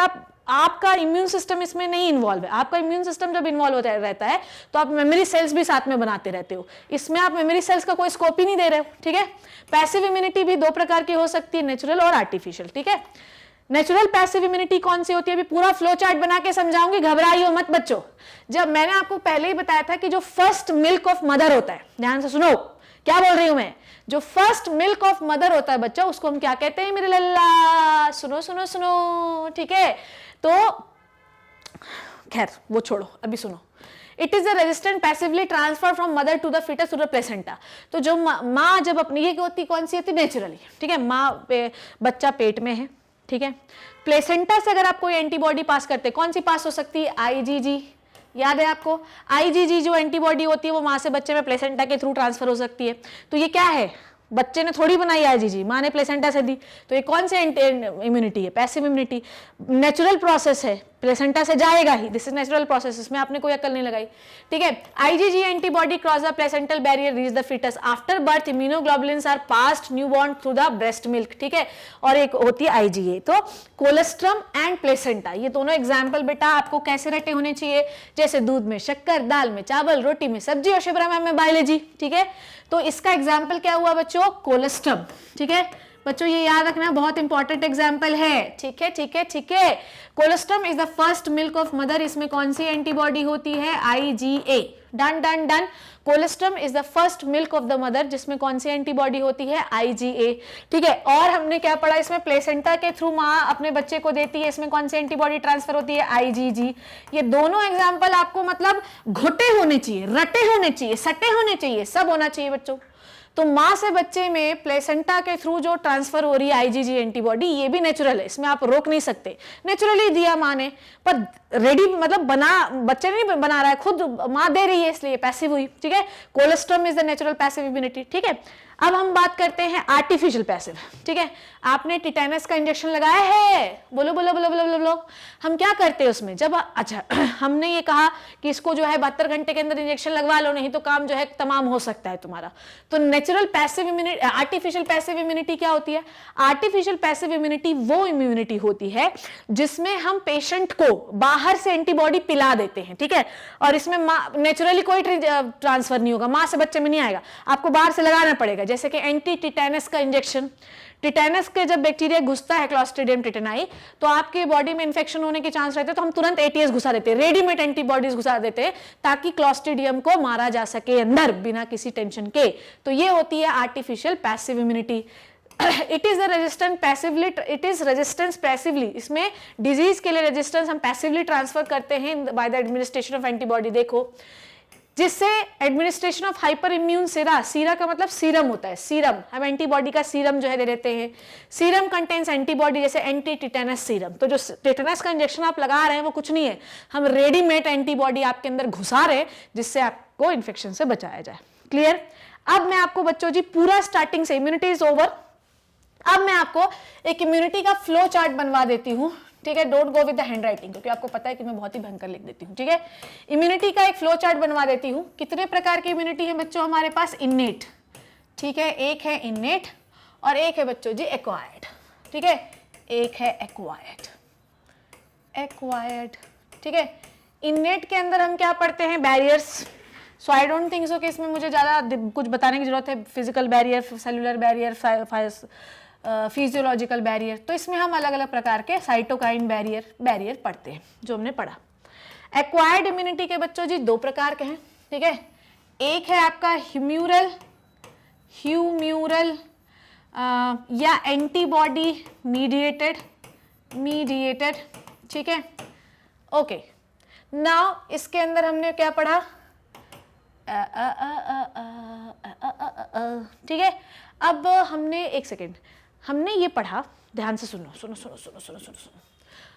आपका इम्यून सिस्टम इसमें नहीं इन्वॉल्व है। आपका इम्यून सिस्टम जब इन्वॉल्व होता रहता है तो आप मेमोरी सेल्स भी साथ में बनाते रहते हो, इसमें आप मेमोरी सेल्स का कोई स्कोप ही नहीं दे रहे हो, ठीक है। पैसिव इम्यूनिटी भी दो प्रकार की हो सकती है, नेचुरल और आर्टिफिशियल, ठीक है। नेचुरल पैसिव इम्यूनिटी कौन सी होती है, अभी पूरा फ्लो चार्ट बना के समझाऊंगी, घबराइयो मत बच्चों। जब मैंने आपको पहले ही बताया था कि जो फर्स्ट मिल्क ऑफ मदर होता है, ध्यान से सुनो क्या बोल रही हूं मैं, जो फर्स्ट मिल्क ऑफ मदर होता है बच्चा, उसको हम क्या कहते हैं मेरे लल्ला, सुनो सुनो सुनो, ठीक है। तो खैर वो छोड़ो, अभी सुनो। It is a resistant passively transfer from mother to the fetus to the placenta. तो जो माँ जब अपनी, ये होती कौन सी होती, नेचुरली, ठीक है, माँ बच्चा पेट में है, ठीक है, प्लेसेंटा से अगर आप कोई एंटीबॉडी पास करते, कौन सी पास हो सकती है, IgG, याद है आपको, IgG जो एंटीबॉडी होती है वो माँ से बच्चे में प्लेसेंटा के थ्रू ट्रांसफर हो सकती है। तो ये क्या है, बच्चे ने थोड़ी बनाई IgG, माँ ने प्लेसेंटा से दी, तो ये कौन सी इम्यूनिटी है, पैसिव इम्यूनिटी। नेचुरल प्रोसेस है, प्लेसेंटा से जाएगा ही, दिस इज नेचुरल प्रोसेस, इसमें आपने कोई अकल नहीं लगाई, ठीक है। IgG antibody cross the placental barrier reach the fetus after birth, immunoglobulins are passed newborn through the breast milk, ठीक है। और एक होती है आईजीए। तो कोलेस्ट्रम एंड प्लेसेंटा, ये दोनों एग्जाम्पल बेटा आपको कैसे रटे होने चाहिए, जैसे दूध में शक्कर, दाल में चावल, रोटी में सब्जी और शिवरा मैम में बायोलॉजी, ठीक है। तो इसका एग्जाम्पल क्या हुआ बच्चों, कोलेस्ट्रम, ठीक है बच्चों, ये याद रखना बहुत इंपॉर्टेंट एग्जाम्पल है, ठीक है ठीक है ठीक है। Colostrum is the first milk of mother, इसमें कौन सी एंटीबॉडी होती है, IgA, done done done. Colostrum is the first milk of the mother, जिसमें कौन सी एंटीबॉडी होती है, आईजीए, ठीक है। और हमने क्या पढ़ा, इसमें प्लेसेंटा के थ्रू माँ अपने बच्चे को देती है, इसमें कौन सी एंटीबॉडी ट्रांसफर होती है, आईजीजी। ये दोनों एग्जाम्पल आपको मतलब घुटे होने चाहिए, रटे होने चाहिए, सटे होने चाहिए, सब होना चाहिए बच्चों। तो माँ से बच्चे में प्लेसेंटा के थ्रू जो ट्रांसफर हो रही है आईजीजी एंटीबॉडी, ये भी नेचुरल है, इसमें आप रोक नहीं सकते, नेचुरली दिया माँ ने, पर रेडी मतलब बना बच्चे नहीं बना रहा है, खुद माँ दे रही है, इसलिए पैसिव हुई, ठीक है। Colostrum is the natural passive immunity, ठीक है। अब हम बात करते हैं आर्टिफिशियल पैसिव, ठीक है। आपने टिटेनस का इंजेक्शन लगाया है, बोलो बोलो बोलो बोलो बोलो, हम क्या करते हैं उसमें, जब अच्छा हमने ये कहा कि इसको जो है 72 घंटे के अंदर इंजेक्शन लगवा लो, नहीं तो काम जो है तमाम हो सकता है तुम्हारा। तो natural passive immunity, artificial passive immunity क्या होती है, आर्टिफिशियल पैसिव इम्यूनिटी वो इम्यूनिटी होती है जिसमें हम पेशेंट को बाहर से एंटीबॉडी पिला देते हैं, ठीक है। और इसमें नेचुरली कोई ट्रांसफर नहीं होगा, माँ से बच्चे में नहीं आएगा, आपको बाहर से लगाना पड़ेगा, जैसे कि एंटी टिटेनस का इंजेक्शन। टिटेनस के जब बैक्टीरिया घुसता है, क्लॉस्ट्रिडियम टिटेनाई, तो आपके बॉडी में इंफेक्शन होने के चांस रहते हैं, तो हम तुरंत एटीएस घुसा देते हैं, रेडीमेड एंटीबॉडीज घुसा देते हैं, ताकि क्लॉस्ट्रिडियम को मारा जा सके अंदर बिना किसी टेंशन के। तो ये होती है artificial passive immunity. It is the resistance passively, it is resistance passively, इसमें डिजीज के लिए रेजिस्टेंस हम पैसिवली ट्रांसफर करते हैं by the administration of antibody. देखो, जिससे एडमिनिस्ट्रेशन ऑफ हाइपर इम्यून सीरा, सीरा का मतलब सीरम होता है, सीरम, हम एंटीबॉडी का सीरम जो है दे देते हैं। सीरम कंटेन्स एंटीबॉडी, जैसे एंटी टिटेनस सीरम। तो जो टिटेनस का इंजेक्शन आप लगा रहे हैं वो कुछ नहीं है, हम रेडीमेड एंटीबॉडी आपके अंदर घुसा रहे हैं जिससे आपको इन्फेक्शन से बचाया जाए। क्लियर। अब मैं आपको बच्चों जी पूरा स्टार्टिंग से, इम्यूनिटी इज ओवर, अब मैं आपको एक इम्यूनिटी का फ्लो चार्ट बनवा देती हूँ, ठीक है। Don't go with the hand writing, क्योंकि आपको पता है कि मैं बहुत ही भयंकर लिख देती हूँ, ठीक है। इम्यूनिटी का एक फ्लो चार्ट बनवा देती हूँ। कितने प्रकार की इम्यूनिटी है बच्चों हमारे पास, इन्नेट, ठीक है, एक है इन्नेट और एक है बच्चों जी एक्वायर्ड, ठीक है, एक है एक्वायर्ड, एक्वायर्ड, ठीक है। इन्नेट के अंदर हम क्या पढ़ते हैं, barriers. So I don't think so कि इसमें मुझे ज़्यादा कुछ बताने की जरूरत है, physical barrier, cellular barrier, physiological barrier. तो इसमें हम अलग अलग प्रकार के साइटोकाइन बैरियर पढ़ते हैं, जो हमने पढ़ा। एक्वायर्ड इम्यूनिटी के बच्चों जी दो प्रकार के हैं, ठीक है। एक है आपका ह्यूम्यूरल या एंटीबॉडी मीडिएटेड, ठीक है। ओके, नाउ इसके अंदर हमने क्या पढ़ा, ठीक है। अब हमने एक सेकेंड, हमने ये पढ़ा, ध्यान से सुनो सुनो सुनो सुनो सुनो सुनो सुनो।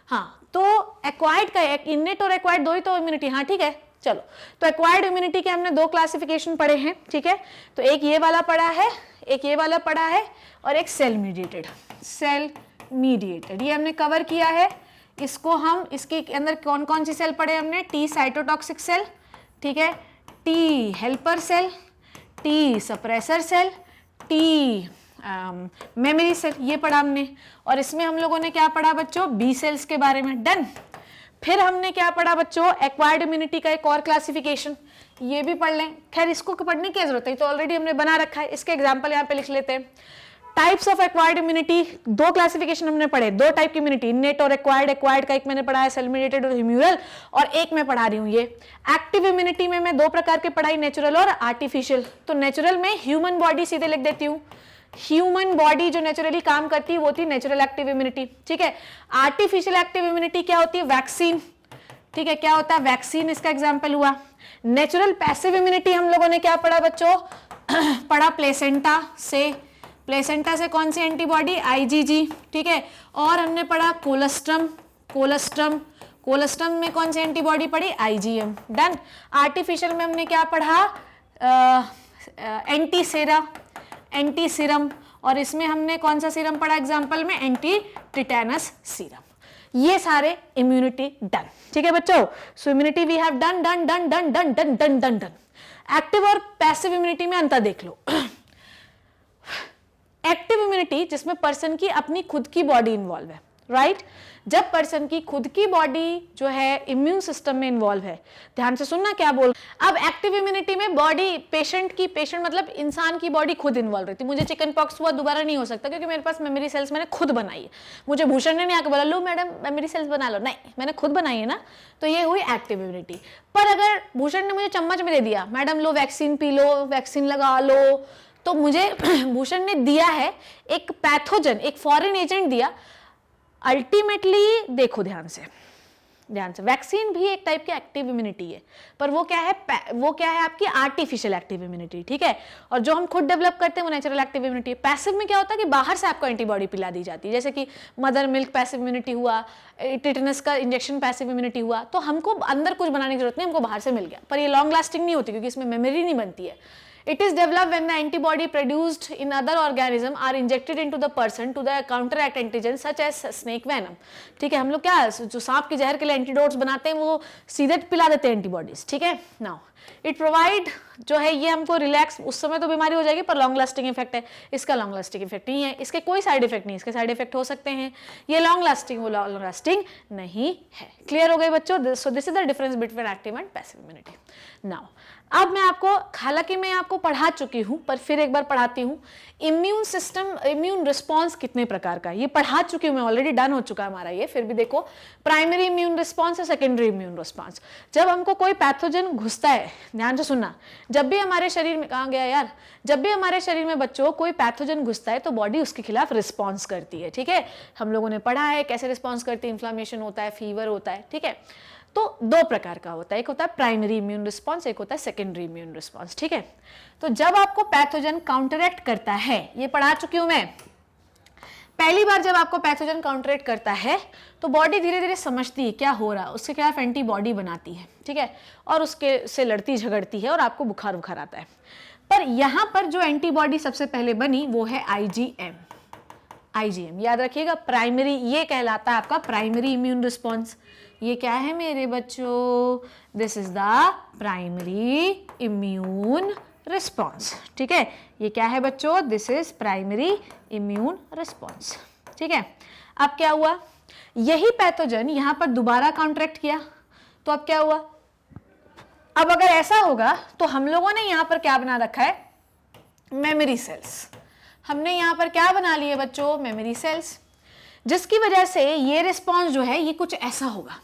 हाँ, तो एक्वायर्ड का, इन्नेट और एक्वायर्ड दो ही तो इम्यूनिटी, हाँ ठीक है। चलो, तो एक्वायर्ड इम्यूनिटी के हमने दो क्लासिफिकेशन पढ़े हैं, ठीक है। तो एक ये वाला पढ़ा है, एक ये वाला पढ़ा है, और एक सेल मीडिएटेड, ये हमने कवर किया है। इसको हम, इसके अंदर कौन कौन सी सेल पढ़े हमने, टी साइटोटॉक्सिक सेल, ठीक है, T helper cell, T suppressor cell, T memory cell, ये पढ़ा हमने। और इसमें हम लोगों ने क्या पढ़ा बच्चों, बी सेल्स के बारे में, डन। फिर हमने क्या पढ़ा बच्चों, एक्वायर्ड इम्यूनिटी का एक और क्लासिफिकेशन, ये भी पढ़ लें। खैर इसको पढ़ने की जरूरत है, तो ऑलरेडी हमने बना रखा है, इसके एग्जाम्पल यहाँ पे लिख लेते हैं। टाइप्स ऑफ एक्वायर्ड इम्यूनिटी, दो क्लासिफिकेशन हमने पढ़े, दो टाइप की इम्यूनिटी, इन्नेट और एक्वायर्ड। एक्वायर्ड का एक मैंने पढ़ा है सेल मीडिएटेड और ह्यूम्यूरल, और एक मैं पढ़ा रही हूँ ये एक्टिव इम्यूनिटी में मैं दो प्रकार के पढ़ाई, नेचुरल और आर्टिफिशियल। तो नेचुरल में ह्यूमन बॉडी सीधे लिख देती हूँ, ह्यूमन बॉडी जो नेचुरली काम करती है वो थी नेचुरल एक्टिव इम्यूनिटी, ठीक है। आर्टिफिशियल एक्टिव इम्यूनिटी क्या होती है, वैक्सीन, ठीक है, क्या होता है वैक्सीन, इसका एग्जाम्पल हुआ। नेचुरल पैसिव इम्यूनिटी हम लोगों ने क्या पढ़ा बच्चों, पढ़ा प्लेसेंटा से कौन सी एंटीबॉडी, आईजीजी, ठीक है। और हमने पढ़ा कोलेस्ट्रम में कौन सी एंटीबॉडी पढ़ी, आईजीएम, डन। आर्टिफिशियल में हमने क्या पढ़ा, एंटी सीरम, और इसमें हमने कौन सा सीरम पढ़ा एग्जाम्पल में, एंटी टिटेनस सीरम। ये सारे इम्यूनिटी डन, ठीक है बच्चों। So immunity we have done done done done done done done done done. Active और पैसिव इम्यूनिटी में अंतर देख लो। एक्टिव इम्यूनिटी जिसमें पर्सन की अपनी खुद की बॉडी इन्वॉल्व है, राइट जब पर्सन की खुद की बॉडी जो है इम्यून सिस्टम में इन्वॉल्व है, ध्यान से सुनना क्या बोल। अब एक्टिव इम्यूनिटी में बॉडी पेशेंट मतलब इंसान की बॉडी खुद इन्वॉल्व रहती है। मुझे चिकन पॉक्स हुआ दोबारा नहीं हो सकता क्योंकि मेरे पास मेमोरी सेल्स मैंने खुद बनाई है। मुझे भूषण ने नहीं आकर बोला लो मैडम मेमोरी सेल्स बना लो, नहीं मैंने खुद बनाई है ना, तो ये हुई एक्टिव इम्यूनिटी। पर अगर भूषण ने मुझे चम्मच में दे दिया, मैडम लो वैक्सीन पी लो, वैक्सीन लगा लो, तो मुझे भूषण ने दिया है एक पैथोजन, एक फॉरेन एजेंट दिया। अल्टीमेटली देखो ध्यान से, वैक्सीन भी एक टाइप की एक्टिव इम्यूनिटी है, पर वो क्या है आपकी आर्टिफिशियल एक्टिव इम्यूनिटी, ठीक है। और जो हम खुद डेवलप करते हैं वो नेचुरल एक्टिव इम्यूनिटी है। पैसिव में क्या होता है कि बाहर से आपको एंटीबॉडी पिला दी जाती है, जैसे कि मदर मिल्क पैसिव इम्यूनिटी हुआ, टिटेनस का इंजेक्शन पैसिव इम्यूनिटी हुआ, तो हमको अंदर कुछ बनाने की जरूरत नहीं, हमको बाहर से मिल गया। पर ये लॉन्ग लास्टिंग नहीं होती क्योंकि इसमें मेमोरी नहीं बनती है। It is developed when the antibody produced in other organism are injected into the person to the counteract antigen such as snake venom, ठीक है। हम लोग क्या जो सांप के जहर के लिए एंटीडोट्स बनाते हैं वो सीधे पिला देते हैं एंटीबॉडीज, ठीक है। नाउ इट प्रोवाइड जो है ये हमको रिलैक्स, उस समय तो बीमारी हो जाएगी पर लॉन्ग लास्टिंग इफेक्ट है। इसका लॉन्ग लास्टिंग इफेक्ट नहीं है, इसके कोई साइड इफेक्ट नहीं, इसके साइड इफेक्ट हो सकते हैं। ये लॉन्ग लास्टिंग, वो लॉन्ग लास्टिंग नहीं है। क्लियर हो गए बच्चों। So this is the difference between active and passive immunity. Now अब मैं आपको, हालांकि मैं आपको पढ़ा चुकी हूं पर फिर एक बार पढ़ाती हूं, इम्यून सिस्टम, इम्यून रिस्पॉन्स कितने प्रकार का है ये पढ़ा चुकी हूं मैं, ऑलरेडी डन हो चुका है हमारा ये। फिर भी देखो, प्राइमरी इम्यून रिस्पॉन्स और सेकेंडरी इम्यून रिस्पॉन्स। जब हमको कोई पैथोजन घुसता है, ध्यान से सुनना, जब भी हमारे शरीर में, कहाँ गया यार, जब भी हमारे शरीर में बच्चों कोई पैथोजन घुसता है तो बॉडी उसके खिलाफ रिस्पॉन्स करती है, ठीक है। हम लोगों ने पढ़ा है कैसे रिस्पॉन्स करती है, इन्फ्लामेशन होता है, फीवर होता है, ठीक है। तो दो प्रकार का होता है, एक होता है प्राइमरी इम्यून रिस्पॉन्स, एक होता है सेकेंडरी इम्यून रिस्पॉन्स, ठीक है। तो जब आपको पैथोजन काउंटरएक्ट करता है, ये पढ़ा चुकी हूं मैं, पहली बार जब आपको पैथोजन काउंटरएक्ट करता है तो बॉडी धीरे धीरे समझती है क्या हो रहा है, उसके खिलाफ एंटीबॉडी बनाती है, ठीक है, और उसके से लड़ती झगड़ती है और आपको बुखार आता है। पर यहां पर जो एंटीबॉडी सबसे पहले बनी वो है आईजीएम। आईजीएम याद रखिएगा, प्राइमरी, ये कहलाता है आपका प्राइमरी इम्यून रिस्पॉन्स। ये क्या है मेरे बच्चों, this is the primary immune response, ठीक है। ये क्या है बच्चों, this is primary immune response, ठीक है। अब क्या हुआ, यही पैथोजन यहां पर दोबारा काउंटरैक्ट किया, तो अब क्या हुआ, अब अगर ऐसा होगा तो हम लोगों ने यहां पर क्या बना रखा है, मेमोरी सेल्स। हमने यहां पर क्या बना लिए बच्चों, मेमोरी सेल्स, जिसकी वजह से ये रिस्पॉन्स जो है ये कुछ ऐसा होगा।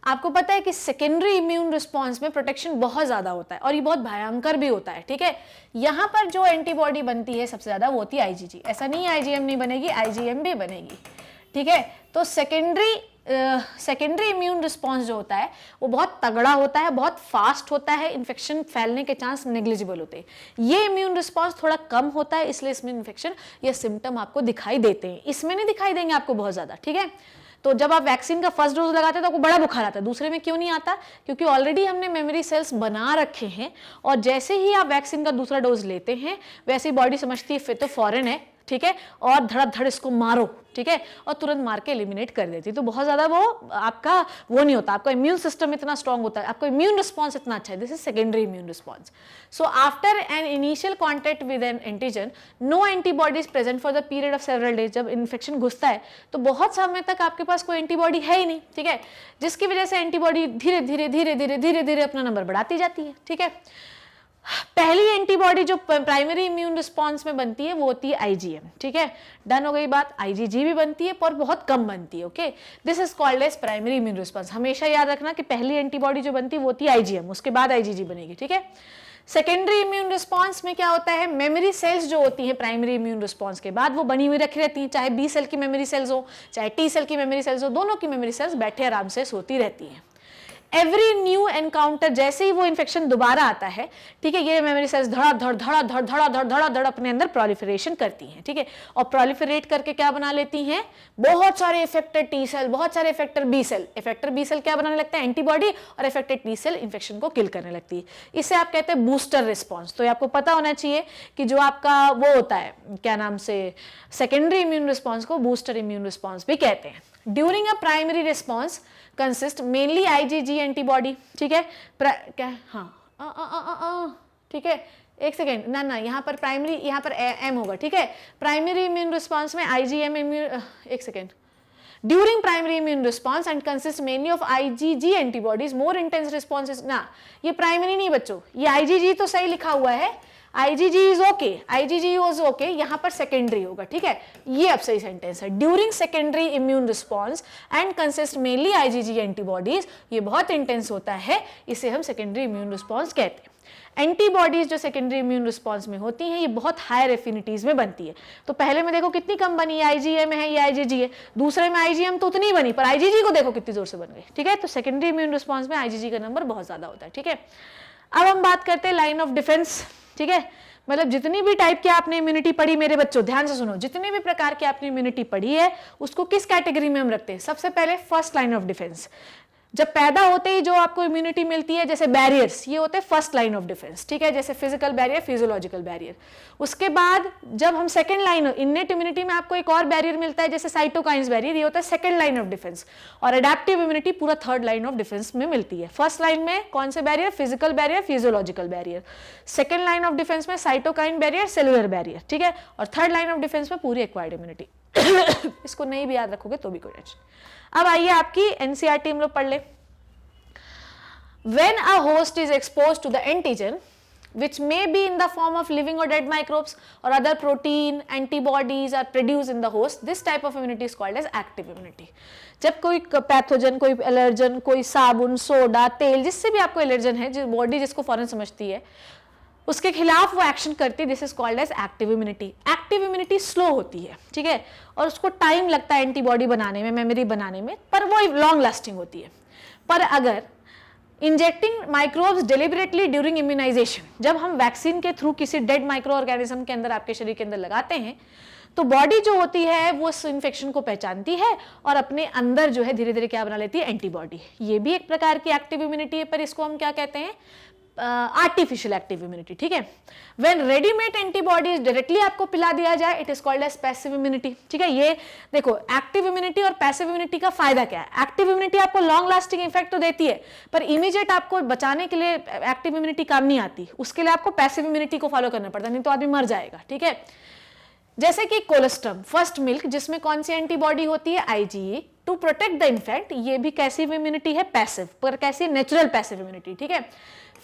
आपको पता है कि सेकेंडरी इम्यून रिस्पॉन्स में प्रोटेक्शन बहुत ज्यादा होता है और ये बहुत भयंकर भी होता है, ठीक है। यहां पर जो एंटीबॉडी बनती है सबसे ज्यादा वो होती है आईजीजी। ऐसा नहीं है आईजीएम नहीं बनेगी, आईजीएम भी बनेगी, ठीक है। तो सेकेंडरी इम्यून रिस्पॉन्स जो होता है वो बहुत तगड़ा होता है, बहुत फास्ट होता है, इन्फेक्शन फैलने के चांस नेग्लिजिबल होते हैं। ये इम्यून रिस्पॉन्स थोड़ा कम होता है, इसलिए इसमें इन्फेक्शन या सिम्टम आपको दिखाई देते हैं, इसमें नहीं दिखाई देंगे आपको बहुत ज्यादा, ठीक है। तो जब आप वैक्सीन का फर्स्ट डोज लगाते हैं तो आपको बड़ा बुखार आता है, दूसरे में क्यों नहीं आता, क्योंकि ऑलरेडी हमने मेमोरी सेल्स बना रखे हैं और जैसे ही आप वैक्सीन का दूसरा डोज लेते हैं वैसे ही बॉडी समझती है फिर तो फॉरेन है, ठीक है, और धड़ाधड़ इसको मारो, ठीक है, और तुरंत मार के एलिमिनेट कर देती। तो बहुत ज्यादा वो आपका वो नहीं होता, आपका इम्यून सिस्टम इतना स्ट्रांग होता है, आपका इम्यून रिस्पॉन्स इतना अच्छा है। This is secondary immune response. So after an initial contact with an antigen no antibodies present for the period of several days. जब इन्फेक्शन घुसता है तो बहुत समय तक आपके पास कोई एंटीबॉडी है ही नहीं, ठीक है, जिसकी वजह से एंटीबॉडी धीरे धीरे धीरे धीरे धीरे धीरे अपना नंबर बढ़ाती जाती है, ठीक है। पहली एंटीबॉडी जो प्राइमरी इम्यून रिस्पॉन्स में बनती है वो होती है आईजीएम, ठीक है। डन हो गई बात, आईजीजी भी बनती है पर बहुत कम बनती है, okay. This is called as primary immune response. हमेशा याद रखना कि पहली एंटीबॉडी जो बनती है वो होती है आईजीएम, उसके बाद आईजीजी बनेगी, ठीक है। सेकेंडरी इम्यून रिस्पॉन्स में क्या होता है, मेमोरी सेल्स जो होती हैं प्राइमरी इम्यून रिस्पॉन्स के बाद वो बनी हुई रखी रहती हैं, चाहे बी सेल की मेमोरी सेल्स हो चाहे टी सेल की मेमोरी सेल्स हो, दोनों की मेमोरी सेल्स बैठे आराम से सोती रहती हैं। एवरी न्यू एनकाउंटर, जैसे ही वो इन्फेक्शन दोबारा आता है, ठीक है, ये मेमोरी सेल्स धड़ा धड़ धड़ा धड़ धड़ा धड़ धड़ा धड़ अपने अंदर प्रोलिफरेशन करती हैं, ठीक है, और प्रोलिफरेट करके क्या बना लेती हैं, बहुत सारे इफेक्टर टी सेल, बहुत सारे effector B cell. Effector B cell क्या बनाने लगता है, एंटीबॉडी, और इफेक्टेड टी सेल इन्फेक्शन को किल करने लगती है। इसे आप कहते हैं बूस्टर रिस्पॉन्स। तो आपको पता होना चाहिए कि जो आपका वो होता है, क्या नाम से, सेकेंडरी इम्यून रिस्पॉन्स को बूस्टर इम्यून रिस्पॉन्स भी कहते हैं। During a primary response consist mainly IgG antibody, ठीक है, क्या, हाँ, ठीक है, एक सेकेंड, ना यहाँ पर प्राइमरी, यहाँ पर एम होगा, ठीक है, प्राइमरी इम्यून रिस्पॉन्स में आईजीएम इम्यून, एक second, during primary immune response and consist mainly of IgG antibodies, more intense responses, ना ये प्राइमरी नहीं बच्चों, ये आईजीजी तो सही लिखा हुआ है, IgG is okay, IgG is okay, यहाँ पर सेकेंडरी होगा, ठीक है, ये अब सही सेंटेंस है। During secondary immune response and consist mainly IgG antibodies, ये बहुत इंटेंस होता है, इसे हम सेकेंडरी इम्यून रिस्पॉन्स कहते हैं। एंटीबॉडीज जो सेकेंडरी इम्यून रिस्पॉन्स में होती हैं, ये बहुत हायर एफिनिटीज में बनती है। तो पहले में देखो कितनी कम बनी, IgM है, ये IgG है, दूसरे में IgM तो उतनी बनी, पर IgG को देखो कितनी जोर से बन गई, ठीक है। तो सेकेंडरी इम्यून रिस्पॉन्स में IgG का नंबर बहुत ज्यादा होता है, ठीक है। अब हम बात करते हैं लाइन ऑफ डिफेंस, ठीक है, मतलब जितनी भी टाइप की आपने इम्यूनिटी पढ़ी, मेरे बच्चों ध्यान से सुनो, जितने भी प्रकार की आपने इम्यूनिटी पढ़ी है उसको किस कैटेगरी में हम रखते हैं। सबसे पहले फर्स्ट लाइन ऑफ डिफेंस, जब पैदा होते ही जो आपको इम्यूनिटी मिलती है, जैसे बैरियर्स, ये होते हैं फर्स्ट लाइन ऑफ डिफेंस, ठीक है, जैसे फिजिकल बैरियर, फिजियोलॉजिकल बैरियर। उसके बाद जब हम सेकंड लाइन, इनेट इम्यूनिटी में आपको एक और बैरियर मिलता है जैसे साइटोकाइन्स बैरियर, ये होता है सेकंड लाइन ऑफ डिफेंस, और एडेप्टिव इम्यूनिटी पूरा थर्ड लाइन ऑफ डिफेंस में मिलती है। फर्स्ट लाइन में कौन से barrier, physical barrier, physiological barrier, second line of defence में साइटोकाइन बैरियर, सेलुलर बैरियर, ठीक है, और थर्ड लाइन ऑफ डिफेंस में पूरी एक्वायर्ड इम्यूनिटी। इसको नहीं भी याद रखोगे तो भी कोई टेंशन। अब आइए आपकी एनसीईआरटी हम लोग पढ़ ले। When a host is exposed to the antigen, which may be in the form of living or dead microbes or other protein, antibodies are produced in the host, this type of immunity is called as active immunity. जब कोई pathogen, कोई allergen, कोई साबुन, soda, तेल, जिससे भी आपको allergen है, जो बॉडी जिसको फौरन समझती है, उसके खिलाफ वो एक्शन करती है, this is called as active immunity. Active immunity slow होती है, ठीक है, और उसको टाइम लगता है एंटीबॉडी बनाने में, मेमोरी बनाने में, पर वो लॉन्ग लास्टिंग होती है। पर अगर injecting microbes deliberately during immunization, जब हम वैक्सीन के थ्रू किसी डेड माइक्रो ऑर्गेनिज्म के अंदर, आपके शरीर के अंदर लगाते हैं, तो बॉडी जो होती है वो उस इन्फेक्शन को पहचानती है और अपने अंदर जो है धीरे धीरे क्या बना लेती है, एंटीबॉडी। ये भी एक प्रकार की एक्टिव इम्यूनिटी है, पर इसको हम क्या कहते हैं, आर्टिफिशियल एक्टिव इम्यूनिटी, ठीक है। व्हेन रेडीमेड एंटीबॉडीज डायरेक्टली आपको पिला दिया जाए, it is called as passive immunity, ठीक है। ये देखो एक्टिव इम्यूनिटी और पैसिव इम्यूनिटी का फायदा क्या है। एक्टिव इम्यूनिटी आपको लॉन्ग लास्टिंग इफेक्ट तो देती है, पर इमीडिएट आपको बचाने के लिए एक्टिव इम्यूनिटी काम नहीं आती, उसके लिए आपको पैसिव इम्यूनिटी को फॉलो करना पड़ता है, नहीं तो आदमी मर जाएगा, ठीक है। जैसे कि कोलेस्ट्रम, फर्स्ट मिल्क, जिसमें कौन सी एंटीबॉडी होती है, IgE, to protect the infect, ये भी कैसी इम्यूनिटी है, पैसिव, पर कैसी, नेचुरल पैसिव इम्यूनिटी, ठीक है।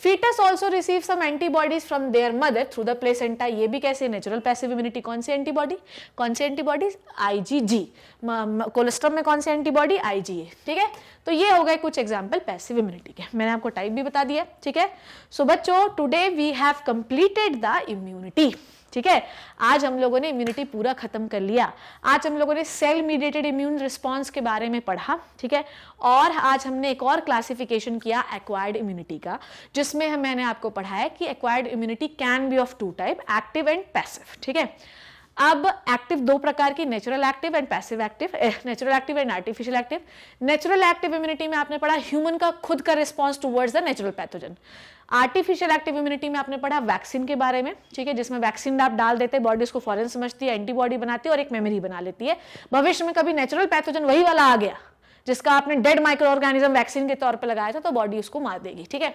Fetus also receive some antibodies from their mother through the placenta, ये भी कैसे, नेचुरल पैसिव इम्यूनिटी। कौन सी एंटीबॉडी, कौन सी एंटीबॉडीज, IgG। कोलेस्ट्रम में कौन सी एंटीबॉडी, IgA, ठीक है। तो ये हो गए कुछ एग्जाम्पल पैसिव इम्यूनिटी के, मैंने आपको टाइप भी बता दिया, ठीक है। सो बच्चों, today we have completed the immunity, ठीक है। आज हम लोगों ने इम्यूनिटी पूरा खत्म कर लिया। आज हम लोगों ने सेल मीडिएटेड इम्यून रिस्पांस के बारे में पढ़ा, ठीक है, और आज हमने एक और क्लासिफिकेशन किया एक्वायर्ड इम्यूनिटी का, जिसमें मैंने आपको पढ़ाया कि acquired immunity can be of two type, active and passive, ठीक है। अब एक्टिव दो प्रकार की, natural active and passive active, natural active and artificial active. Natural active immunity में आपने पढ़ा ह्यूमन का खुद का response towards the natural pathogen. Artificial active immunity में आपने पढ़ा वैक्सीन के बारे में, ठीक है, जिसमें वैक्सीन आप डाल देते, बॉडी उसको फौरन समझती है, एंटीबॉडी बनाती है और एक मेमोरी बना लेती है। भविष्य में कभी नेचुरल पैथोजन वही वाला आ गया जिसका आपने डेड माइक्रो ऑर्गेनिज्म वैक्सीन के तौर पर लगाया था, तो बॉडी उसको मार देगी, ठीक है।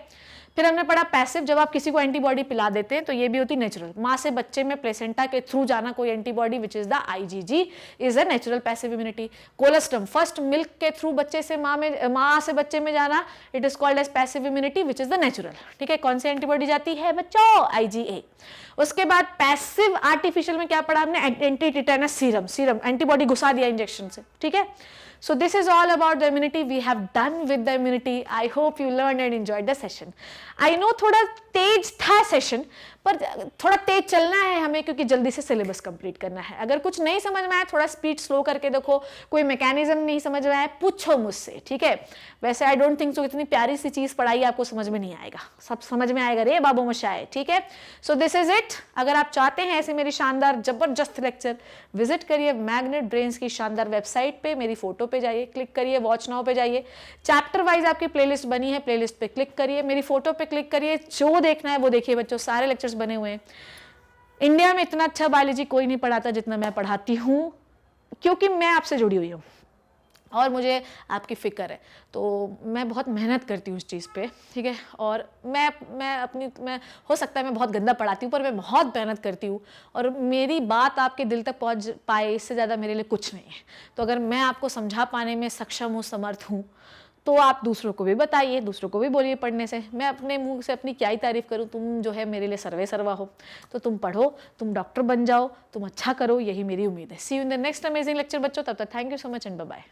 फिर हमने पढ़ा पैसिव, जब आप किसी को एंटीबॉडी पिला देते हैं तो ये भी होती नेचुरल, माँ से बच्चे में प्लेसेंटा के थ्रू जाना कोई antibody which is the IgG is a natural passive immunity. Colostrum, first milk के थ्रू बच्चे से माँ से बच्चे में जाना, it is called as passive immunity which is the natural, ठीक है। कौन सी एंटीबॉडी जाती है बच्चों, IgA। उसके बाद पैसिव आर्टिफिशियल में क्या पढ़ा हमने, एंटी टिटेनस सीरम, एंटीबॉडी घुसा दिया इंजेक्शन से, ठीक है। So this is all about the immunity. We have done with the immunity. I hope you learned and enjoyed the session. I know थोड़ा तेज था सेशन, पर थोड़ा तेज चलना है हमें क्योंकि जल्दी से सिलेबस कंप्लीट करना है। अगर कुछ नहीं समझ में आया थोड़ा स्पीड स्लो करके देखो, कोई मैकेनिज्म नहीं समझ में आया पूछो मुझसे, ठीक है। वैसे आई डोंट थिंक सो इतनी प्यारी सी चीज पढ़ाई आपको समझ में नहीं आएगा, सब समझ में आएगा रे बाबू मशाए, ठीक है। So this is it. अगर आप चाहते हैं ऐसे मेरी शानदार जबरदस्त लेक्चर, विजिट करिए मैग्नेट ब्रेन्स की शानदार वेबसाइट पे, मेरी फोटो पे जाइए, क्लिक करिए, वॉच नाउ पे जाइए, चैप्टर वाइज आपकी प्लेलिस्ट बनी है, प्लेलिस्ट पे क्लिक करिए, मेरी फोटो पे क्लिक करिए, जो देखना है वो देखिए बच्चों, सारे लेक्चर्स बने हुए हैं। इंडिया में इतना अच्छा बायोलॉजी कोई नहीं पढ़ाता जितना मैं पढ़ाती हूँ, क्योंकि मैं आपसे जुड़ी हुई हूँ और मुझे आपकी फिक्र है, तो मैं बहुत मेहनत करती हूँ इस चीज़ पे, ठीक है। और मैं हो सकता है मैं बहुत गंदा पढ़ाती हूँ, पर मैं बहुत मेहनत करती हूँ और मेरी बात आपके दिल तक पहुँच पाए, इससे ज़्यादा मेरे लिए कुछ नहीं है। तो अगर मैं आपको समझा पाने में सक्षम हूँ, समर्थ हूँ, तो आप दूसरों को भी बताइए, दूसरों को भी बोलिए पढ़ने से। मैं अपने मुंह से अपनी क्या ही तारीफ करूँ, तुम जो है मेरे लिए सर्वे सर्वा हो, तो तुम पढ़ो, तुम डॉक्टर बन जाओ, तुम अच्छा करो, यही मेरी उम्मीद है। See you in the next amazing lecture बच्चों, तब तक thank you so much and bye bye.